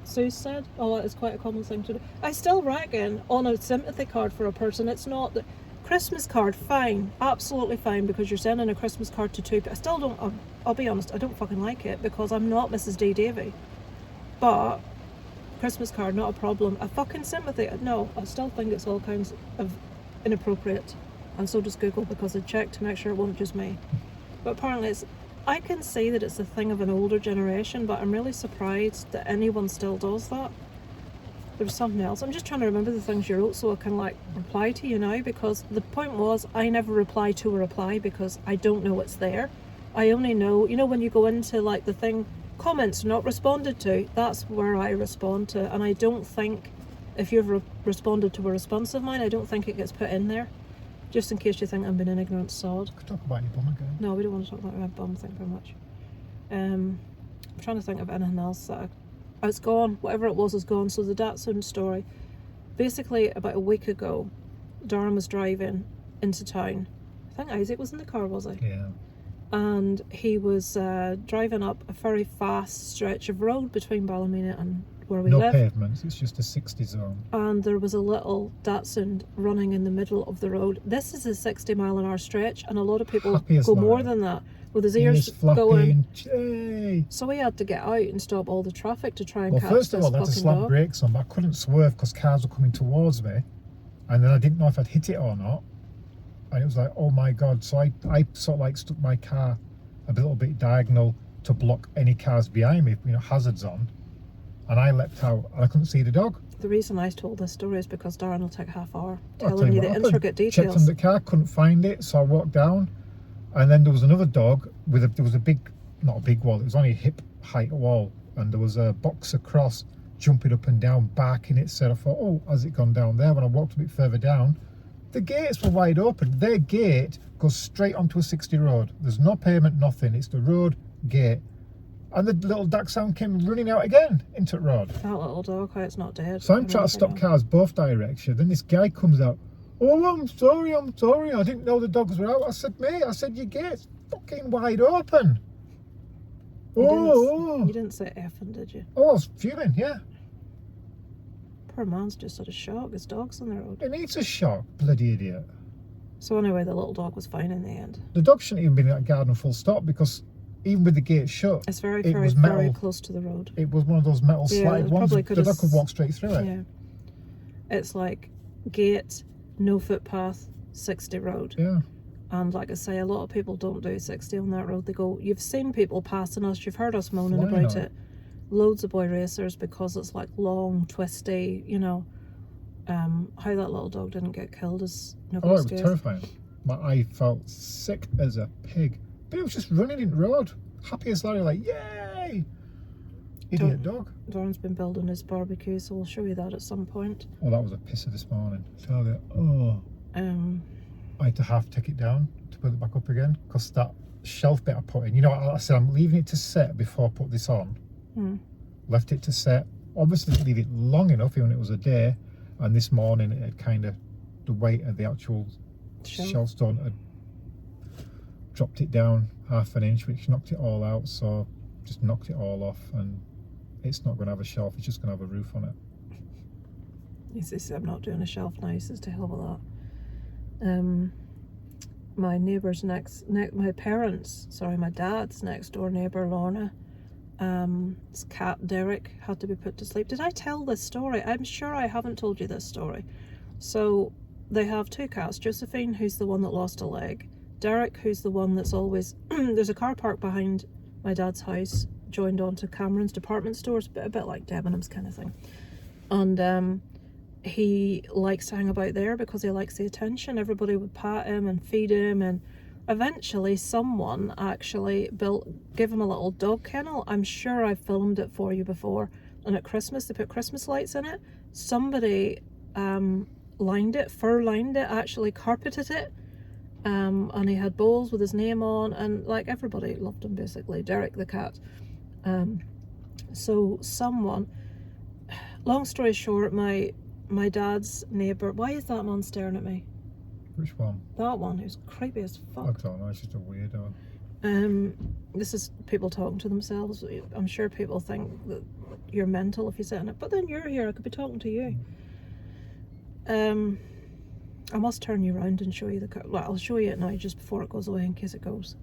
Sue said, oh, that is quite a common thing to do. I still reckon on a sympathy card for a person, it's not the Christmas card, fine, absolutely fine, because you're sending a Christmas card to two people. I still don't, I'll be honest, I don't fucking like it because I'm not Mrs. D. Davy. But Christmas card, not a problem. A fucking sympathy, no, I still think it's all kinds of inappropriate. And so does Google because I checked to make sure it wasn't just me. But apparently it's, I can see that it's a thing of an older generation, but I'm really surprised that anyone still does that. There's something else. I'm just trying to remember the things you wrote so I can like reply to you now, because the point was I never reply to a reply because I don't know what's there. I only know, you know, when you go into like the thing, comments not responded to, that's where I respond to. And I don't think if you've responded to a response of mine, I don't think it gets put in there. Just in case you think I'm being an ignorant sod. Could talk about your bum again. No, we don't want to talk about my bum, thank you very much. I'm trying to think of anything else that it's gone. Whatever it was is gone. So the Datsun story. Basically, about a week ago, Darren was driving into town. I think Isaac was in the car, was he? Yeah. And he was driving up a very fast stretch of road between Ballymena and where we no live. pavements, it's just a 60 zone. And there was a little Datsun running in the middle of the road. This is a 60-mile-an-hour stretch, and a lot of people go more than that with his ears going. Yay. So we had to get out and stop all the traffic to try and catch first of this all, I had to fucking slap dog. brakes on, but I couldn't swerve because cars were coming towards me, and then I didn't know if I'd hit it or not, and it was like, oh my god. So I sort of like stuck my car a little bit diagonal to block any cars behind me, you know, hazards on. And I leapt out and I couldn't see the dog. The reason I told this story is because Darren will take half hour I'll tell telling you what the happened. intricate Checked details. on the car, couldn't find it, so I walked down, and then there was another dog with there was a big, not a big wall, it was only a hip height wall, and there was a boxer cross jumping up and down, barking it. So I thought, oh, has it gone down there? When I walked a bit further down, the gates were wide open. Their gate goes straight onto a 60 road. There's no pavement, nothing. It's the road gate. And the little dachshund came running out again into the road. That little dog, how it's not dead. So I'm trying to stop cars both directions. Then this guy comes out. Oh, I'm sorry. I didn't know the dogs were out. I said, mate, your gate's fucking wide open. You didn't say effing, did you? Oh, I was fuming, yeah. Poor man's just had a shock. His dog's on the road. It needs a shock, bloody idiot. So anyway, the little dog was fine in the end. The dog shouldn't even be in that garden full stop, because even with the gate shut, it's very close to the road. It was one of those metal slide ones. The dog could walk straight through it. Yeah. It's like gate, no footpath, 60 road. Yeah. And like I say, a lot of people don't do 60 on that road. They go, you've seen people passing us, you've heard us moaning about it. Loads of boy racers, because it's like long, twisty, you know, How that little dog didn't get killed is Oh, it nobody's was guess. terrifying. I felt sick as a pig. But it was just running in the road. Happy as Larry, like, yay! Idiot dog. Doran's been building his barbecue, so we'll show you that at some point. Oh, that was a pisser this morning. Tell you. Oh. I had to half take it down to put it back up again because that shelf bit I put in, you know, I said I'm leaving it to set before I put this on. Left it to set. Obviously didn't leave it long enough when it was a day, and this morning it had kind of, the weight of the actual shelf stone had dropped it down half an inch, which knocked it all out, so just knocked it all off, and it's not going to have a shelf, it's just going to have a roof on it. He says, I'm not doing a shelf now, he says, to hell with that. My neighbour's my dad's next door neighbour, Lorna, his cat Derek had to be put to sleep. Did I tell this story? I'm sure I haven't told you this story. So they have two cats, Josephine, who's the one that lost a leg, Derek, who's the one that's always there's a car park behind my dad's house joined onto Cameron's department stores, a bit like Debenhams kind of thing, and he likes to hang about there because he likes the attention. Everybody would pat him and feed him, and eventually someone actually gave him a little dog kennel. I'm sure I filmed it for you before, and at Christmas they put Christmas lights in it. Somebody lined it, actually carpeted it, and he had bowls with his name on, and like everybody loved him basically, Derek the cat. So someone, long story short, my dad's neighbour, why is that man staring at me? Which one? That one, who's creepy as fuck. I don't know, it's just a weirdo. This is people talking to themselves. I'm sure people think that you're mental if you sit in it, but then you're here, I could be talking to you. I must turn you around and show you well, I'll show you it now just before it goes away in case it goes.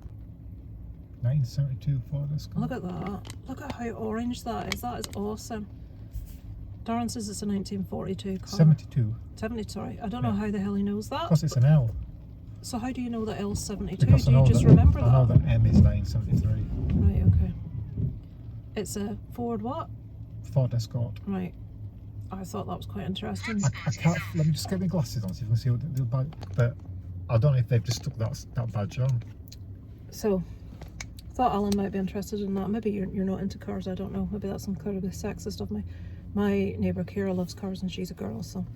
1972 Ford Escort. Look at that. Look at how orange that is. That is awesome. Darren says it's a 1942 car. 72. 70, sorry. I don't know how the hell he knows that. Because it's an L. So how do you know that L's 72? Because Do you just remember that? I know that M is 973. Right, okay. It's a Ford what? Ford Escort. Right. I thought that was quite interesting. I can't, let me just get my glasses on so you can see what the badge, but I don't know if they've just stuck that badge on. So, I thought Alan might be interested in that. Maybe you're not into cars, I don't know. Maybe that's incredibly sexist of me. My neighbour Kira loves cars and she's a girl, so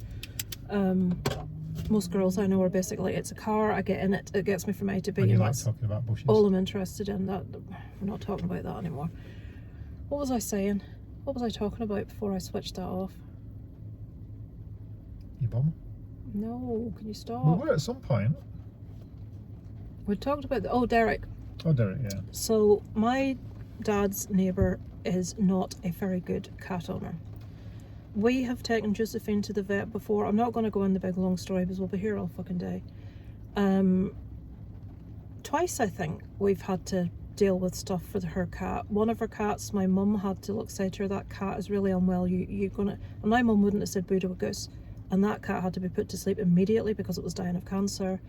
most girls I know are basically, it's a car, I get in it, it gets me from A to B, And you like that's talking about bushes. all I'm interested in. That we're not talking about that anymore. What was I saying? What was I talking about before I switched that off? Your bum? No, can you stop? We were at some point. We talked about Derek. Oh, Derek, yeah. So my dad's neighbour is not a very good cat owner. We have taken Josephine to the vet before. I'm not going to go in the big long story because we'll be here all fucking day. Twice I think we've had to deal with stuff for her cat. One of her cats, my mum had to say to her, that cat is really unwell, you're gonna, and my mum wouldn't have said boo to a goose, and that cat had to be put to sleep immediately because it was dying of cancer.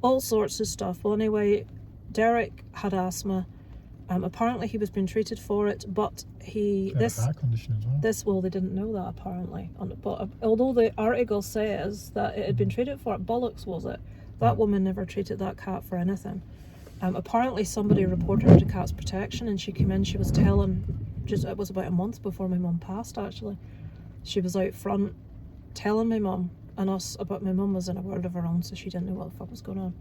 All sorts of stuff. Well, anyway, Derek had asthma. Apparently he was being treated for it, but Heart condition as well. well, they didn't know that apparently. But although the article says that it had been treated for it, bollocks was it? That woman never treated that cat for anything. Apparently somebody reported her to Cats Protection, and she came in, she was telling, it was about a month before my mum passed actually, she was out front telling my mum and us about, my mum was in a world of her own, so she didn't know what the fuck was going on.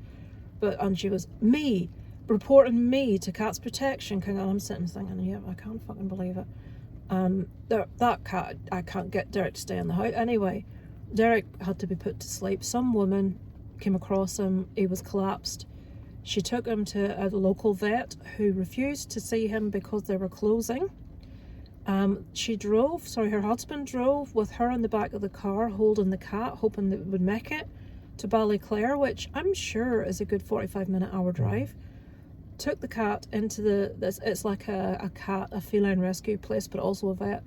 And she was reporting me to Cats Protection, and I'm sitting thinking, yeah, I can't fucking believe it. That cat, I can't get Derek to stay in the house. Anyway, Derek had to be put to sleep. Some woman came across him, he was collapsed. She took him to a local vet who refused to see him because they were closing. Her husband drove with her in the back of the car holding the cat, hoping that it would make it to Ballyclare, which I'm sure is a good 45-minute hour drive. Took the cat into it's like a feline rescue place, but also a vet,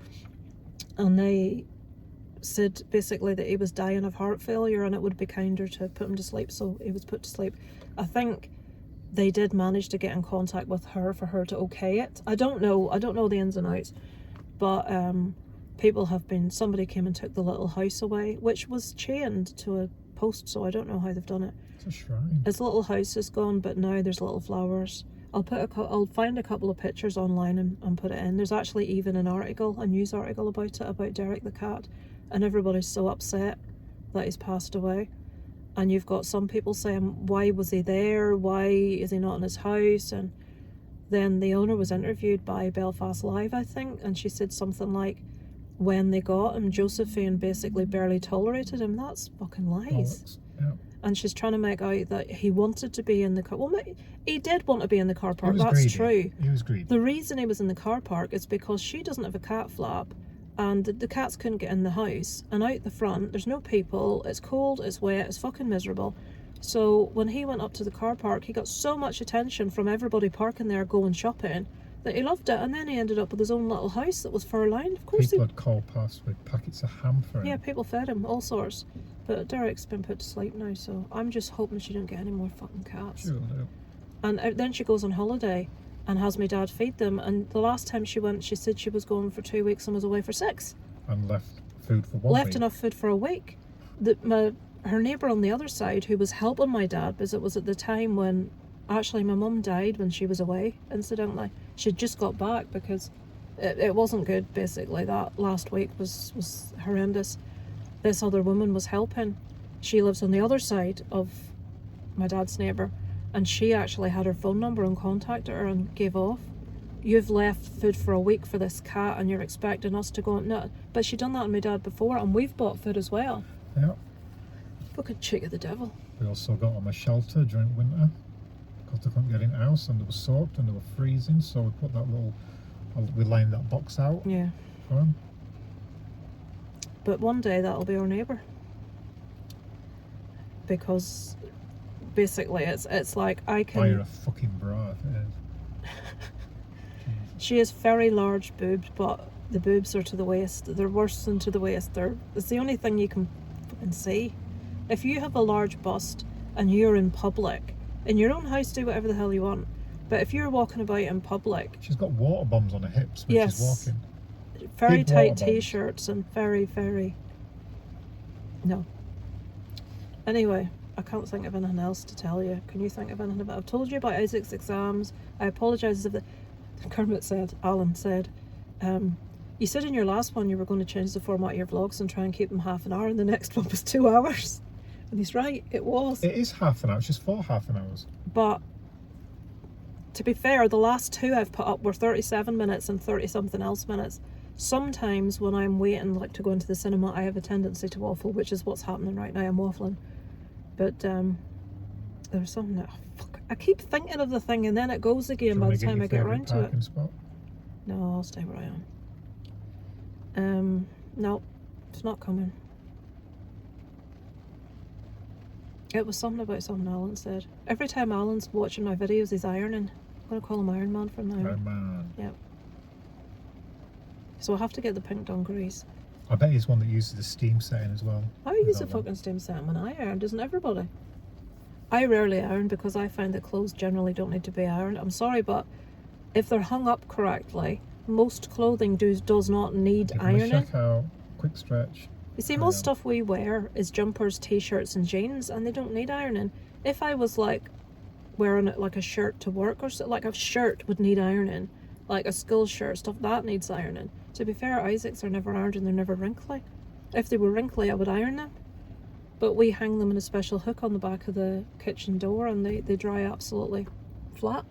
and they said basically that he was dying of heart failure and it would be kinder to put him to sleep, so he was put to sleep. I think they did manage to get in contact with her for her to okay it. I don't know the ins and outs, but somebody came and took the little house away, which was chained to a post, so I don't know how they've done it. It's a shrine. Its little house is gone, but now there's little flowers. I'll find a couple of pictures online and put it in. There's actually even a news article about it, about Derek the cat, and everybody's so upset that he's passed away. And you've got some people saying, why was he there? Why is he not in his house? And then the owner was interviewed by Belfast Live, I think, and she said something like, when they got him, Josephine basically barely tolerated him. That's fucking lies. Yeah. And she's trying to make out that he wanted to be in the car. Well, he did want to be in the car park. He was That's greedy. true. He was greedy. The reason he was in the car park is because she doesn't have a cat flap, and the cats couldn't get in the house. And out the front, there's no people. It's cold. It's wet. It's fucking miserable. So when he went up to the car park, he got so much attention from everybody parking there going shopping that he loved it. And then he ended up with his own little house that was fur-lined. Of course, People had called past with packets of ham for him. yeah, people fed him all sorts. But Derek's been put to sleep now, so I'm just hoping she don't get any more fucking cats. Sure do. And then she goes on holiday and has my dad feed them. And the last time she went, she said she was going for 2 weeks and was away for 6. And left food for 1 week. Left enough food for a week. Her neighbour on the other side, who was helping my dad, because it was at the time when actually my mum died when she was away, incidentally. She'd just got back because it wasn't good, basically. That last week was horrendous. This other woman was helping. She lives on the other side of my dad's neighbour, and she actually had her phone number and contacted her and gave off. You've left food for a week for this cat and you're expecting us to go, no. But she'd done that on my dad before, and we've bought food as well. Yeah. Fucking cheek of the devil. We also got them a shelter during winter because they couldn't get in the house and they were soaked and they were freezing, so we put we lined that box out Yeah. for them. But one day that'll be our neighbour. Because basically it's like I Buy her can... a fucking bra if it is. She has very large boobs, but the boobs are to the waist. They're worse than to the waist. It's the only thing you can fucking see. If you have a large bust and you're in public, in your own house, do whatever the hell you want. But if you're walking about in public... She's got water bombs on her hips when Yes. she's walking. Very Big tight water bombs. t-shirts and very, very... No. Anyway, I can't think of anything else to tell you. Can you think of anything about... I've told you about Isaac's exams. I apologise if Alan said, you said in your last one you were going to change the format of your vlogs and try and keep them half an hour, and the next one was 2 hours. And he's right, it was. It is half an hour, it's just 4.5 hours. But to be fair, the last 2 I've put up were 37 minutes and 30 something else minutes. Sometimes when I'm waiting like to go into the cinema, I have a tendency to waffle, which is what's happening right now. I'm waffling. But there's something that, fuck, I keep thinking of the thing and then it goes again by the time I get around to it. Spot? No, I'll stay where I am. No, it's not coming. It was something about something Alan said. Every time Alan's watching my videos, he's ironing. I'm going to call him Iron Man from now. Iron Man. Yep. So I'll have to get the pink dungarees. I bet he's one that uses the steam setting as well. I use a Without them. fucking steam setting when I iron, doesn't everybody? I rarely iron because I find that clothes generally don't need to be ironed. I'm sorry, but if they're hung up correctly, most clothing does not need Give them a ironing. check out, quick stretch. You see, Carry most on. stuff we wear is jumpers, t-shirts and jeans, and they don't need ironing. If I was like wearing it like a shirt to work or so, like a shirt would need ironing, like a school shirt, stuff that needs ironing. To be fair, Isaac's are never ironed and they're never wrinkly. If they were wrinkly, I would iron them. But we hang them in a special hook on the back of the kitchen door and they dry absolutely flat.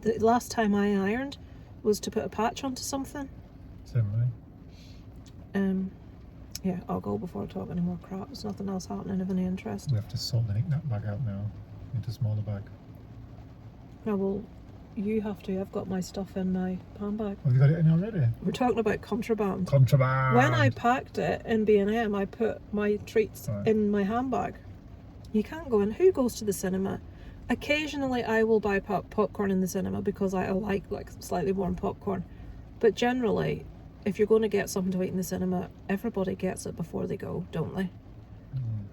The last time I ironed was to put a patch onto something. Same way. Yeah, I'll go before I talk any more crap. There's nothing else happening of any interest. We have to sort the knick-knack bag out now into a smaller bag. No, well, you have to. I've got my stuff in my handbag. Have you got it in already? We're talking about contraband. Contraband! When I packed it in B&M, I put my treats Right. in my handbag. You can't go in. Who goes to the cinema? Occasionally, I will buy popcorn in the cinema because I like slightly warm popcorn. But generally, if you're going to get something to eat in the cinema, everybody gets it before they go, don't they?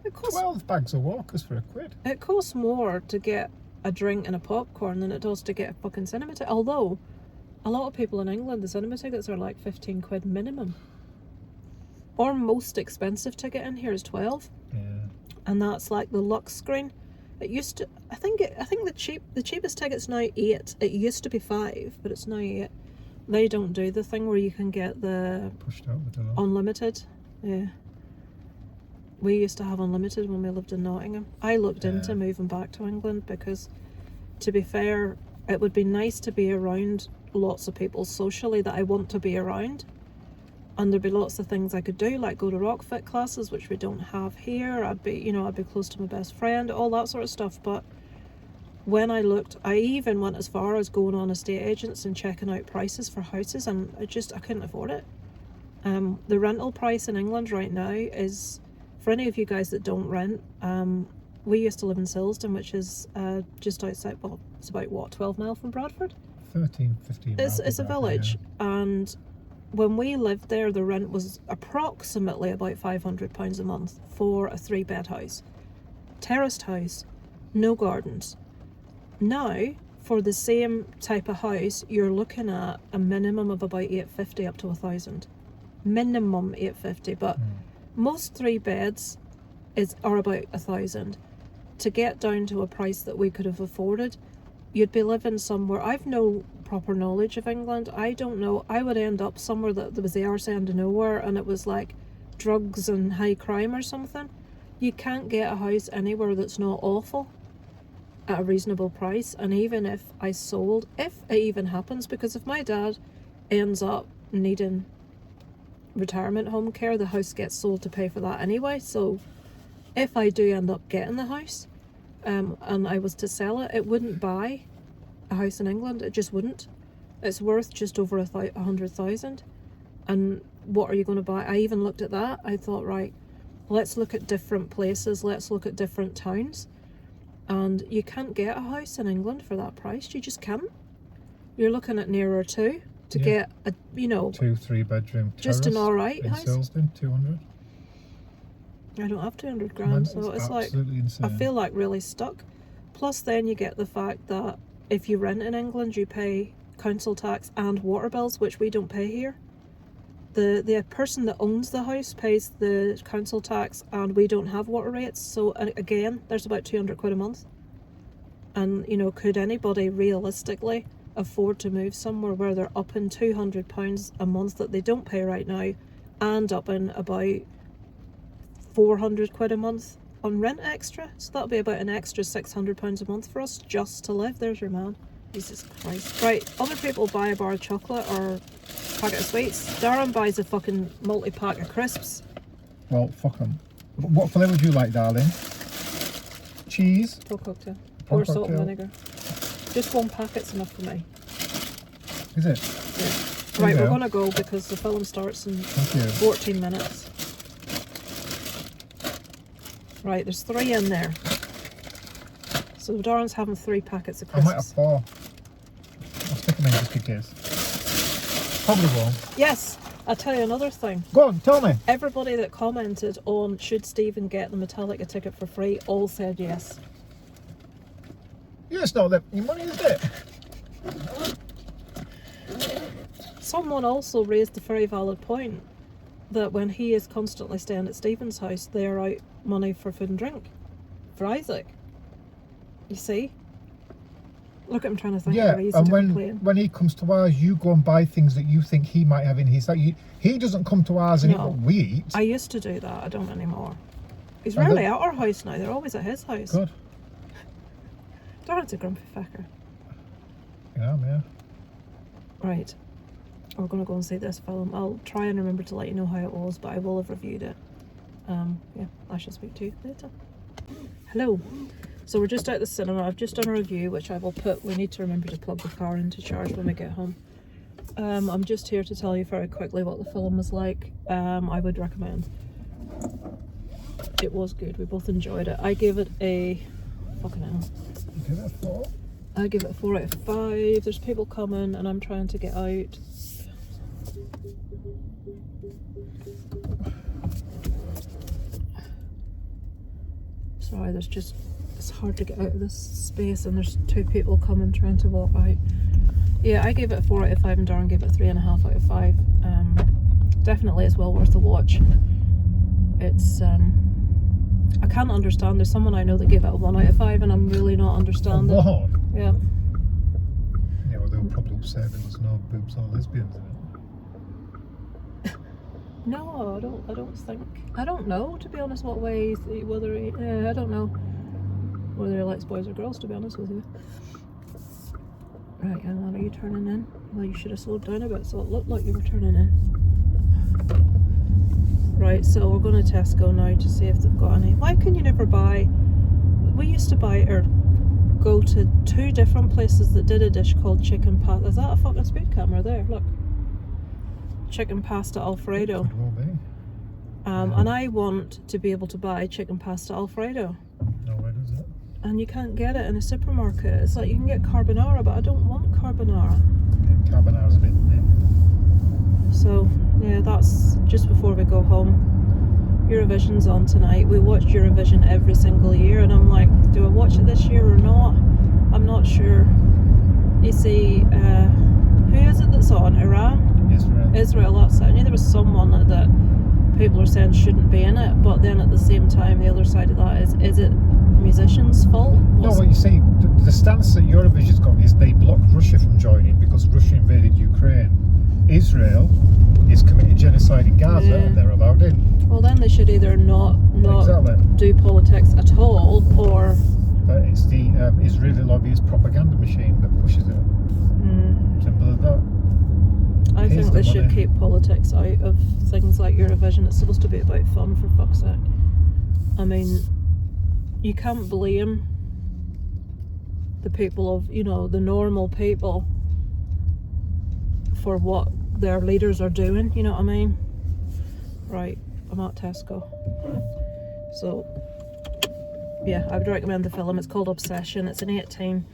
It costs 12 bags of Walkers for £1. It costs more to get a drink and a popcorn than it does to get a fucking cinema ticket. Although, a lot of people in England, the cinema tickets are like 15 quid minimum. Our most expensive ticket in here is 12, Yeah. and that's like the Lux screen. It used to, I think the cheapest ticket's now 8. It used to be 5, but it's now 8. They don't do the thing where you can get the Pushed out with the lot. unlimited. Yeah. We used to have unlimited when we lived in Nottingham. I looked into moving back to England because, to be fair, it would be nice to be around lots of people socially that I want to be around. And there'd be lots of things I could do, like go to rock fit classes, which we don't have here. I'd be close to my best friend, all that sort of stuff. But when I looked, I even went as far as going on estate agents and checking out prices for houses, and I couldn't afford it. The rental price in England right now is, for any of you guys that don't rent, we used to live in Silsden, which is just outside, well, it's about what, 12 miles from Bradford? 13, 15 It's miles a back, village, yeah. and when we lived there, the rent was approximately about £500 a month for a 3-bed house. Terraced house, no gardens. Now, for the same type of house, you're looking at a minimum of about £850 up to £1,000. Minimum £850, but most 3 beds are about £1,000. To get down to a price that we could have afforded, you'd be living somewhere. I've no proper knowledge of England. I don't know. I would end up somewhere that there was the arse end of nowhere, and it was like drugs and high crime or something. You can't get a house anywhere that's not awful at a reasonable price. And even if I sold, if it even happens, because if my dad ends up needing retirement home care, the house gets sold to pay for that anyway. So if I do end up getting the house, and I was to sell it, it wouldn't buy a house in England. It just wouldn't. It's worth just over 100,000. And what are you going to buy? I even looked at that. I thought, right, let's look at different places. Let's look at different towns. And you can't get a house in England for that price. You just can't. You're looking at nearer to get a, 2-3 bedroom just an terrace alright in house. Silsden, 200. I don't have 200 grand, so it's like, insane. I feel like really stuck. Plus then you get the fact that if you rent in England, you pay council tax and water bills, which we don't pay here. The person that owns the house pays the council tax, and we don't have water rates. So again, there's about 200 quid a month. And could anybody realistically afford to move somewhere where they're up in £200 a month that they don't pay right now, and up in about 400 quid a month on rent extra? So that'll be about an extra £600 a month for us just to live. There's your man. Jesus Christ. Right, other people buy a bar of chocolate or a packet of sweets. Darren buys a fucking multi-pack of crisps. Well, fuck them. What flavour would you like, darling? Cheese? Pour cocktail. Pour Pour salt and cocktail. vinegar. Just 1 packet's enough for me. Is it? Yeah. Right, you we're go. going to go because the film starts in Thank you. 14 minutes. Right, there's 3 in there. So Darren's having 3 packets of I might have crisps. 4. I'll stick them in just in case. Probably won't. Yes, I'll tell you another thing. Go on, tell me. Everybody that commented on should Stephen get the Metallica ticket for free all said yes. Yeah, it's not that your money, is it? Someone also raised a very valid point that when he is constantly staying at Stephen's house, they're out money for food and drink for Isaac. You see? Look at him trying to think of Yeah, a reason and to complain. when he comes to ours, you go and buy things that you think he might have in his. Like he doesn't come to ours and eat No. what we eat. I used to do that, I don't anymore. He's I rarely don't- at our house now, they're always at his house. Good. Darren's a grumpy fecker. Yeah. Right. We're going to go and see this film. I'll try and remember to let you know how it was, but I will have reviewed it. Yeah, I shall speak to you later. Hello. So we're just out the cinema. I've just done a review, which I will put. We need to remember to plug the car into charge when we get home. I'm just here to tell you very quickly what the film was like. I would recommend. It was good. We both enjoyed it. I gave it a... fucking hell. Give it a 4. I give it a 4 out of 5. There's people coming and I'm trying to get out. Sorry, there's just, it's hard to get out of this space and there's 2 people coming trying to walk out. Yeah, I gave it a 4 out of 5 and Darren gave it a 3.5 out of 5. definitely it's well worth a watch. It's I can't understand. There's someone I know that gave it a 1 out of 5, and I'm really not understanding. What? Yeah. Yeah, well, they'll probably say there was no boobs or lesbians in it. No, I don't think. I don't know, to be honest, what way whether I don't know whether he likes boys or girls, to be honest with you. Right, hang on, are you turning in? Well, you should have slowed down a bit so it looked like you were turning in. Right, so we're going to Tesco now to see if they've got any. Why can you never buy? We used to buy or go to 2 different places that did a dish called chicken pasta. Is that a fucking speed camera there? Look. Chicken pasta Alfredo. Could well be. And I want to be able to buy chicken pasta Alfredo. No, where is it? And you can't get it in a supermarket. It's like you can get carbonara, but I don't want carbonara. Yeah, carbonara's a bit thick. So, yeah, that's just before we go home. Eurovision's on tonight. We watch Eurovision every single year, and I'm like, do I watch it this year or not? I'm not sure. You see, who is it that's on? Iran? Israel, that's it. I knew there was someone that people are saying shouldn't be in it, but then at the same time, the other side of that is it musicians' fault? No, what you see, the stance that Eurovision's got is they blocked Russia from joining because Russia invaded Ukraine. Israel is committed genocide in Gaza, and they're allowed in. Well, then they should either not Exactly. do politics at all, or... But it's the Israeli lobbyist propaganda machine that pushes it. Simple as that. I think they should keep politics out of things like Eurovision. It's supposed to be about fun, for fuck's sake. I mean, you can't blame the people of, you know, the normal people for what their leaders are doing, you know what I mean? Right, I'm at Tesco. So, yeah, I would recommend the film. It's called Obsession. It's an 18.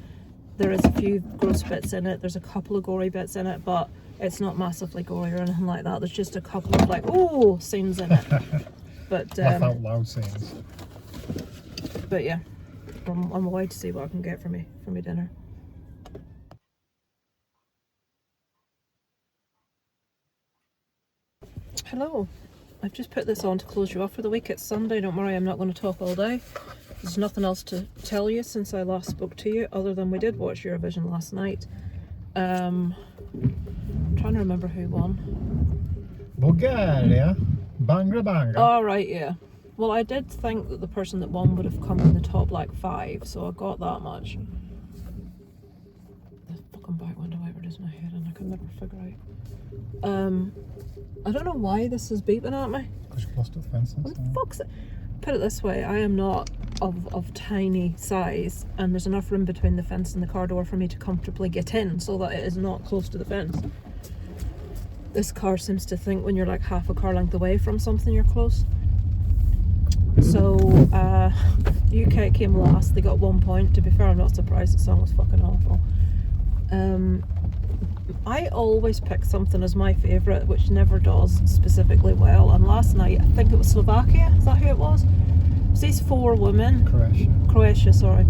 There is a few gross bits in it. There's a couple of gory bits in it, but it's not massively gory or anything like that. There's just a couple of like, oh, scenes in it. But laugh out loud scenes. But yeah, I'm away to see what I can get for me dinner. Hello. I've just put this on to close you off for the week. It's Sunday. Don't worry, I'm not going to talk all day. There's nothing else to tell you since I last spoke to you, other than we did watch Eurovision last night. I'm trying to remember who won. Bulgaria, Banga. Oh, right, yeah. Well, I did think that the person that won would have come in the top like 5, so I got that much. The fucking back window wiper does my head in. I can never figure out. I don't know why this is beeping at me. Because you've lost the fences. Fuck's it. Put it this way, I am not of tiny size, and there's enough room between the fence and the car door for me to comfortably get in so that it is not close to the fence. This car seems to think when you're like half a car length away from something, you're close. So, UK came last. They got 1 point. To be fair, I'm not surprised. The song was fucking awful. I always pick something as my favourite, which never does specifically well. And last night, I think it was Slovakia. Is that who it was? It was these 4 women. Croatia, sorry.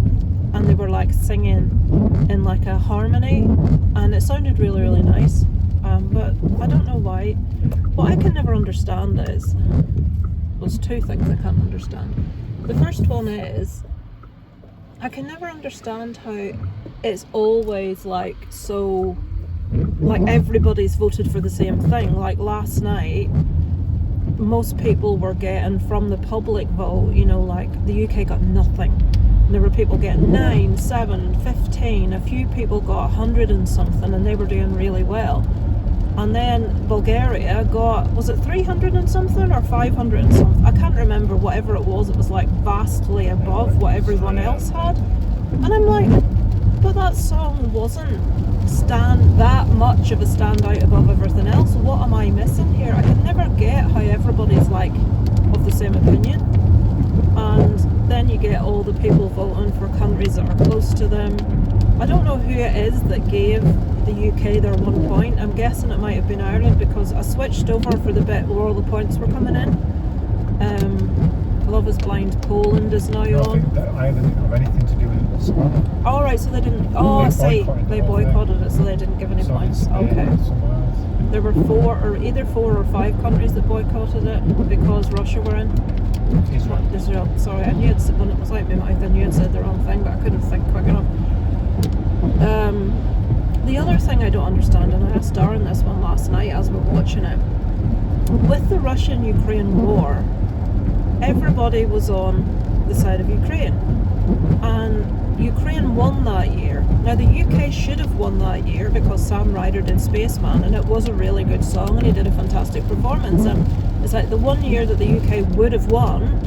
And they were like singing in like a harmony, and it sounded really, really nice. But I don't know why. What I can never understand is, there's 2 things I can't understand. The first one is, I can never understand how it's always like so, like everybody's voted for the same thing. Like last night, most people were getting from the public vote, you know, like the UK got nothing. And there were people getting 9, 7, 15, a few people got 100 and something, and they were doing really well. And then Bulgaria got, was it 300 and something or 500 and something? I can't remember. Whatever it was like vastly above what everyone else had. And I'm like, but that song wasn't that much of a standout above everything else. What am I missing here? I can never get how everybody's like of the same opinion. And then you get all the people voting for countries that are close to them. I don't know who it is that gave the UK their 1 point. I'm guessing it might have been Ireland, because I switched over for the bit where all the points were coming in. Love is Blind Poland is now I on. think that Ireland didn't have anything to do with it whatsoever. Alright, so they didn't. Oh, I see. They boycotted it, so they didn't give any points. Okay. there were either 4 or 5 countries that boycotted it because Russia were in. Israel. Sorry, I knew when it was like my mouth, I knew it said the wrong thing, but I couldn't think quick enough. The other thing I don't understand, and I asked Darren this one last night as we were watching it, with the Russian-Ukraine war, everybody was on the side of Ukraine, and Ukraine won that year. Now the UK should have won that year because Sam Ryder did Spaceman, and it was a really good song, and he did a fantastic performance. And it's like the one year that the UK would have won,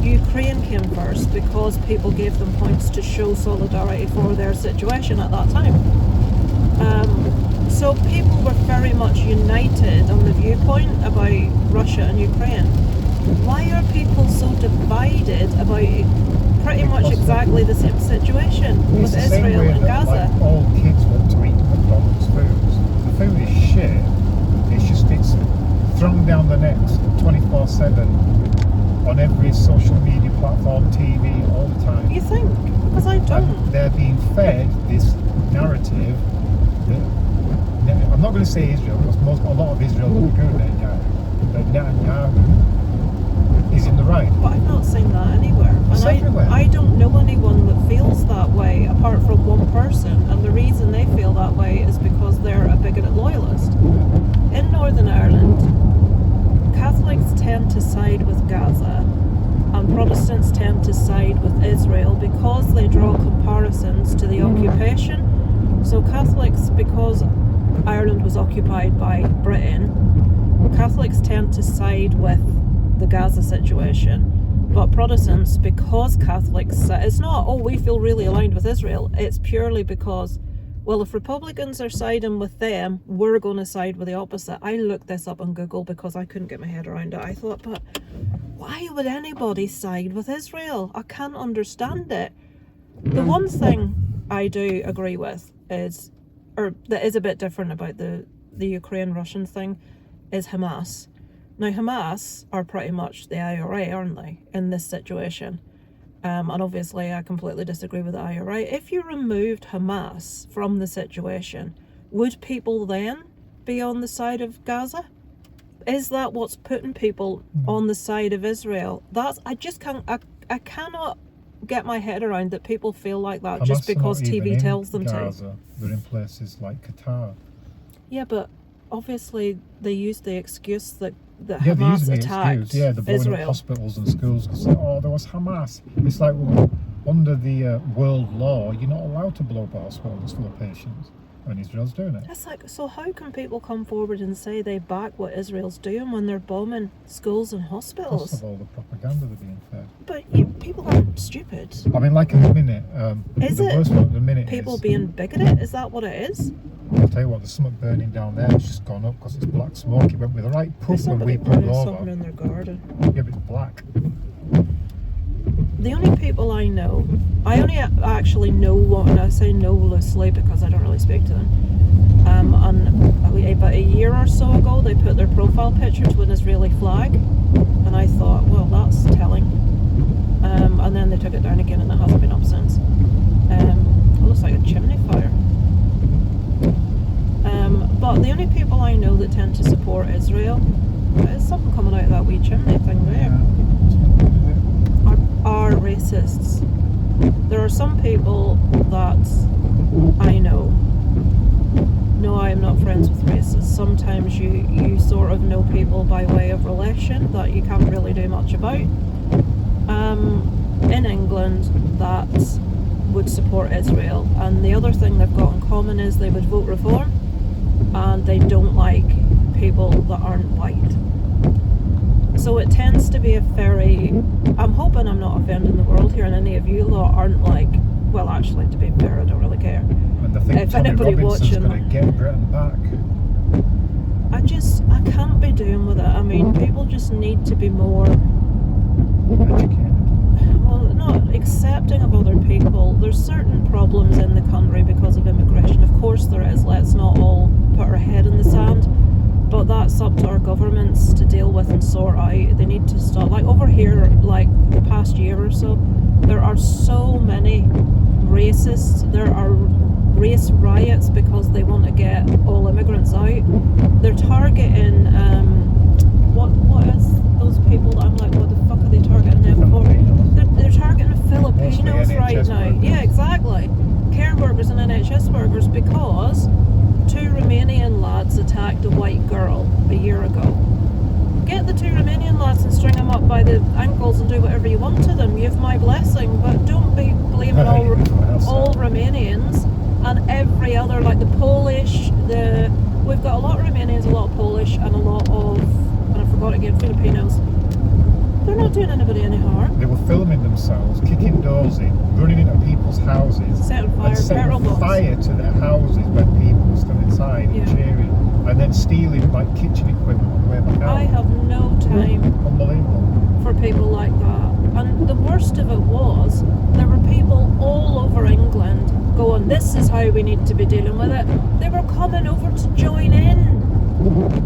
Ukraine came first because people gave them points to show solidarity for their situation at that time. So people were very much united on the viewpoint about Russia and Ukraine. Why are people so divided about pretty much exactly the same situation with Israel and Gaza? Like, all kids want to eat McDonald's foods. The food is shit. It's thrown down the necks 24/7 on every social media platform, TV, all the time. You think? Because I don't. And they're being fed this narrative that, I'm not going to say Israel, because a lot of Israel will agree with Netanyahu is in the right. But I've not seen that anywhere. It's everywhere. I don't know anyone that feels that way apart from one person, and the reason they feel that way is because they're a bigoted loyalist. In Northern Ireland, Catholics tend to side with Gaza and Protestants tend to side with Israel because they draw comparisons to the occupation. So Catholics, because Ireland was occupied by Britain, Catholics tend to side with the Gaza situation. But Protestants, because Catholics, it's not, oh, we feel really aligned with Israel. It's purely because, well, if Republicans are siding with them, we're going to side with the opposite. I looked this up on Google because I couldn't get my head around it. I thought, but why would anybody side with Israel? I can't understand it. The one thing I do agree with is, or that is a bit different about the Ukraine-Russian thing, is Hamas. Now, Hamas are pretty much the IRA, aren't they, in this situation? And obviously, I completely disagree with the IRA. If you removed Hamas from the situation, would people then be on the side of Gaza? Is that what's putting people on the side of Israel? I just can't, I cannot get my head around that people feel like that Hamas just because are not even TV tells them Gaza. to. They're in places like Qatar. Yeah, but obviously they use the excuse that Yeah, they're Hamas using the attacked excuse. Yeah, they're blowing up Israel. hospitals and schools because, oh, there was Hamas. It's like, well, under the world law, you're not allowed to blow up a hospital that's full of patients, and Israel's doing it. It's like, so how can people come forward and say they back what Israel's doing when they're bombing schools and Because hospitals? of all the propaganda they're being fed. But people aren't stupid. I mean, like in the minute, Is the it worst one at the minute people is, being bigoted? Is that what it is? I'll tell you what, there's something burning down there. It's just gone up because it's black smoke. It went with the right pub when Somebody we pulled burning something over. in their garden. Yeah, but it's black. The only people I know, I only actually know one, and I say know loosely because I don't really speak to them. And about a year or so ago, they put their profile picture to an Israeli flag, and I thought, well, that's telling. And then they took it down again, and it hasn't been up since. It looks like a chimney fire. But the only people I know that tend to support Israel, there's something coming out of that wee chimney thing there, are racists. There are some people that I know. No, I am not friends with racists. Sometimes you sort of know people by way of relation that you can't really do much about. In England, that would support Israel, and the other thing they've got in common is they would vote reform, and they don't like people that aren't white. So it tends to be a very, I'm hoping I'm not offending the world here, and any of you lot aren't like, well, actually, to be fair, I don't really care. And I think If Tommy anybody Robinson's watching, going to get Britain back. I can't be doing with it. I mean, people just need to be more, Educated. well, not accepting of other people. There's certain problems in the country because of immigration. Of course there is. Let's not all put our head in the sand. But that's up to our governments to deal with and sort out. They need to stop. Like over here, like the past year or so, there are so many racists. There are race riots because they want to get all immigrants out. They're targeting what is those people that I'm like, what the fuck are they targeting them for? They're targeting Filipinos Mostly right NHS now. workers. Yeah, exactly. Care workers and NHS workers, because 2 Romanian lads attacked a white girl a year ago. Get the 2 Romanian lads and string them up by the ankles and do whatever you want to them. You've my blessing, but don't be blaming all Romanians and every other, like the Polish. We've got a lot of Romanians, a lot of Polish, and a lot of, and I forgot again, Filipinos. They're not doing anybody any harm. They were filming themselves, kicking doors in, running into people's houses, Setting fire, and petrol setting bombs. fire to their houses when people were still inside Yeah. and cheering, and then stealing like kitchen equipment on the way back out. I have no time Unbelievable. for people like that. And the worst of it was, there were people all over England going, this is how we need to be dealing with it. They were coming over to join in.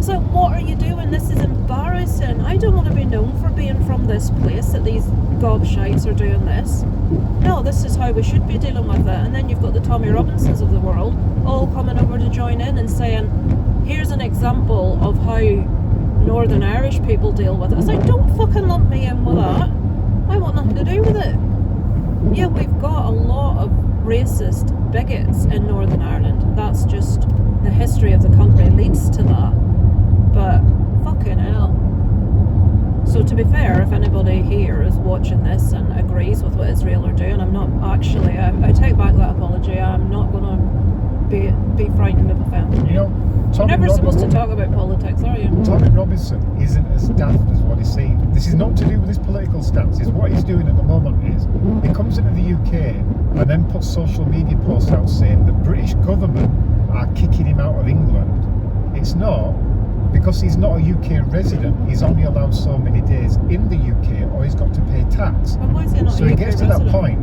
So what are you doing? This is embarrassing. I don't want to be known for being from this place that these gobshites are doing this. No, this is how we should be dealing with it. And then you've got the Tommy Robinsons of the world all coming over to join in and saying, here's an example of how Northern Irish people deal with it. It's like, don't fucking lump me in with that. I want nothing to do with it. Yeah, we've got a lot of racist bigots in Northern Ireland. That's just the history of the country leads to that. But fucking hell. So to be fair, if anybody here is watching this and agrees with what Israel are doing, I'm not actually, I take back that apology. I'm not going to be frightened of offending You you. know, You're Tommy never supposed to Robinson, talk about politics, are you? Tommy Robinson isn't as daft as what he's saying. This is not to do with his political stance. Is what he's doing at the moment is he comes into the UK and then puts social media posts out saying the British government are kicking him out of England. It's not, because he's not a UK resident. He's only allowed so many days in the UK, or he's got to pay tax. But why is he not So a he UK gets to resident? that point,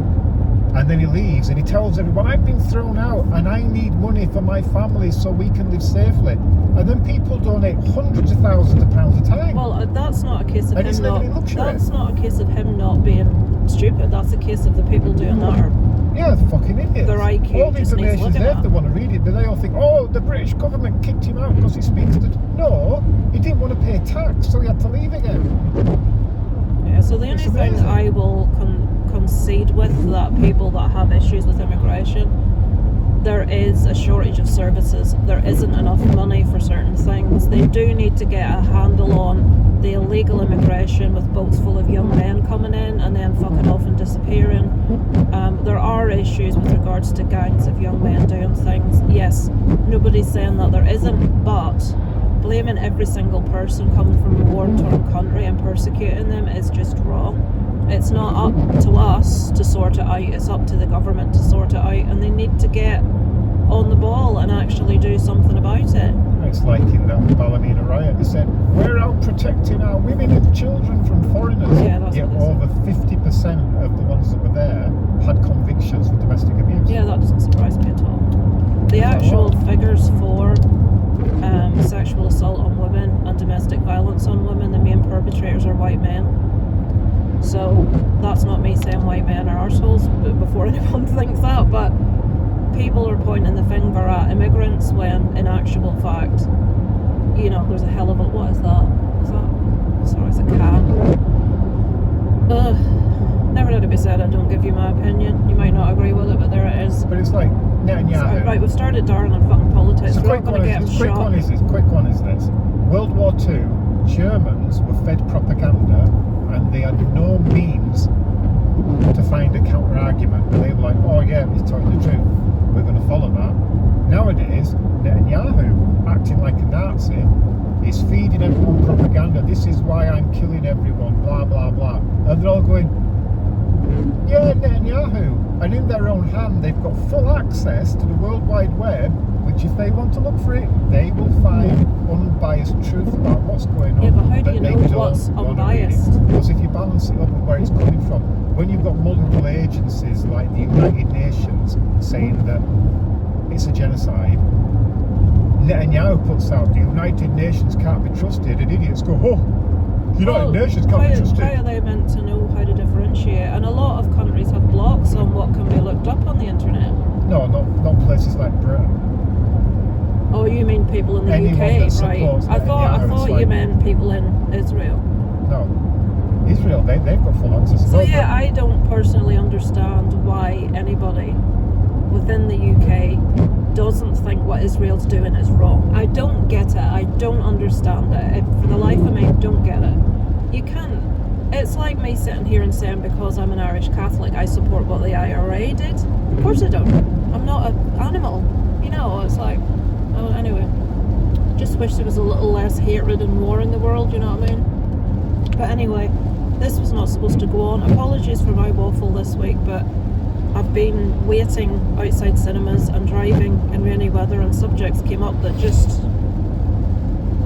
and then he leaves and he tells everyone, I've been thrown out and I need money for my family so we can live safely. And then people donate hundreds of thousands of pounds a time. Well, that's not a case of And he's him living not. in luxury. That's not a case of him not being stupid. That's a case of the people doing that are. Yeah, the fucking idiots. Their IQ all the just needs information's looking there at. if they want to read it, but they all think, oh, the British government kicked him out because he speaks the... No, he didn't want to pay tax, so he had to leave again. Yeah. So the only It's thing amazing. I will concede with that people that have issues with immigration, there is a shortage of services. There isn't enough money for certain things. They do need to get a handle on the illegal immigration with boats full of young men coming in and then fucking off and disappearing. There are issues with regards to gangs of young men doing things. Yes, nobody's saying that there isn't, but blaming every single person coming from a war-torn country and persecuting them is just wrong. It's not up to us to sort it out, it's up to the government to sort it out, and they need to get on the ball and actually do something about it. It's like in that Ballymena riot, they said, we're out protecting our women and children from foreigners. Yeah, that's Yet what they said. over 50% of the ones that were there had convictions for domestic abuse. Yeah, that doesn't surprise me at all. The actual figures for sexual assault on women and domestic violence on women, the main perpetrators are white men. So that's not me saying white men are arseholes, but before anyone thinks that, but people are pointing the finger at immigrants when in actual fact, you know, there's a hell of a, what is that? Sorry, it's a can. Never let it be said I don't give you my opinion. You might not agree with it, but there it is. But it's like Netanyahu. So, right, we've started darling fucking politics. So We're not going to get him quick shot. one is this. World War II, Germans were fed propaganda and they had no means to find a counter argument. But they were like, oh yeah, he's telling the truth. We're going to follow that. Nowadays, Netanyahu, acting like a Nazi, is feeding everyone propaganda. This is why I'm killing everyone, blah, blah, blah. And they're all going, yeah, Netanyahu. And in their own hand, they've got full access to the World Wide Web, which if they want to look for it, they will find unbiased truth about what's going on. Yeah, but how do you they know don't what's want to read it. unbiased? Because if you balance it up with where it's coming from, when you've got multiple agencies like the United Nations saying that it's a genocide, Netanyahu puts out the United Nations can't be trusted, and idiots go, oh, United Nations can't be trusted. How are they meant to know how to differentiate? And a lot of countries have blocks on what can be looked up on the internet. No, not places like Britain. Oh, you mean people in the Anyone UK, that right? supports I them, thought yeah, I it's thought you like- meant people in Israel. No, Israel, they've got full access. So yeah, I don't personally understand why anybody within the UK doesn't think what Israel's doing is wrong. I don't get it. I don't understand it. For the life of me, I don't get it. You can't. It's like me sitting here and saying because I'm an Irish Catholic, I support what the IRA did. Of course I don't. I'm not an animal. You know, it's like, oh, anyway. Just wish there was a little less hatred and war in the world, you know what I mean? But anyway, this was not supposed to go on. Apologies for my waffle this week, but I've been waiting outside cinemas and driving in rainy weather, and subjects came up that just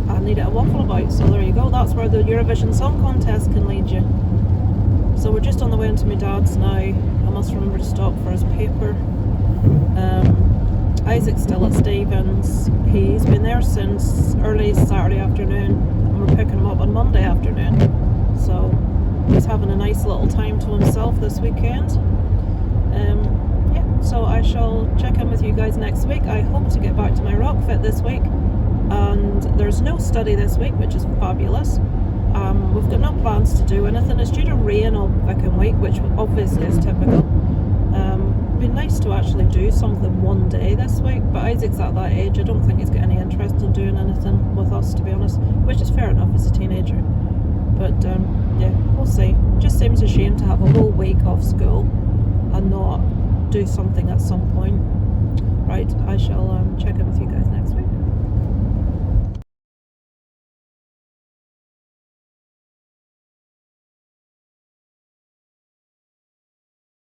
I needed a waffle about. So there you go. That's where the Eurovision Song Contest can lead you. So we're just on the way into my dad's now. I must remember to stop for his paper. Isaac's still at Stevens. He's been there since early Saturday afternoon, and we're picking him up on Monday afternoon. So he's having a nice little time to himself this weekend. Yeah, so I shall check in with you guys next week. I hope to get back to my rock fit this week, and there's no study this week, which is fabulous. We've got no plans to do anything. It's due to rain all fucking week, which obviously is typical. It'd be nice to actually do something one day this week, but Isaac's at that age. I don't think he's got any interest in doing anything with us, to be honest, which is fair enough, he's a teenager. But yeah, we'll see. Just seems a shame to have a whole week off school and not do something at some point. Right, I shall check in with you guys next week.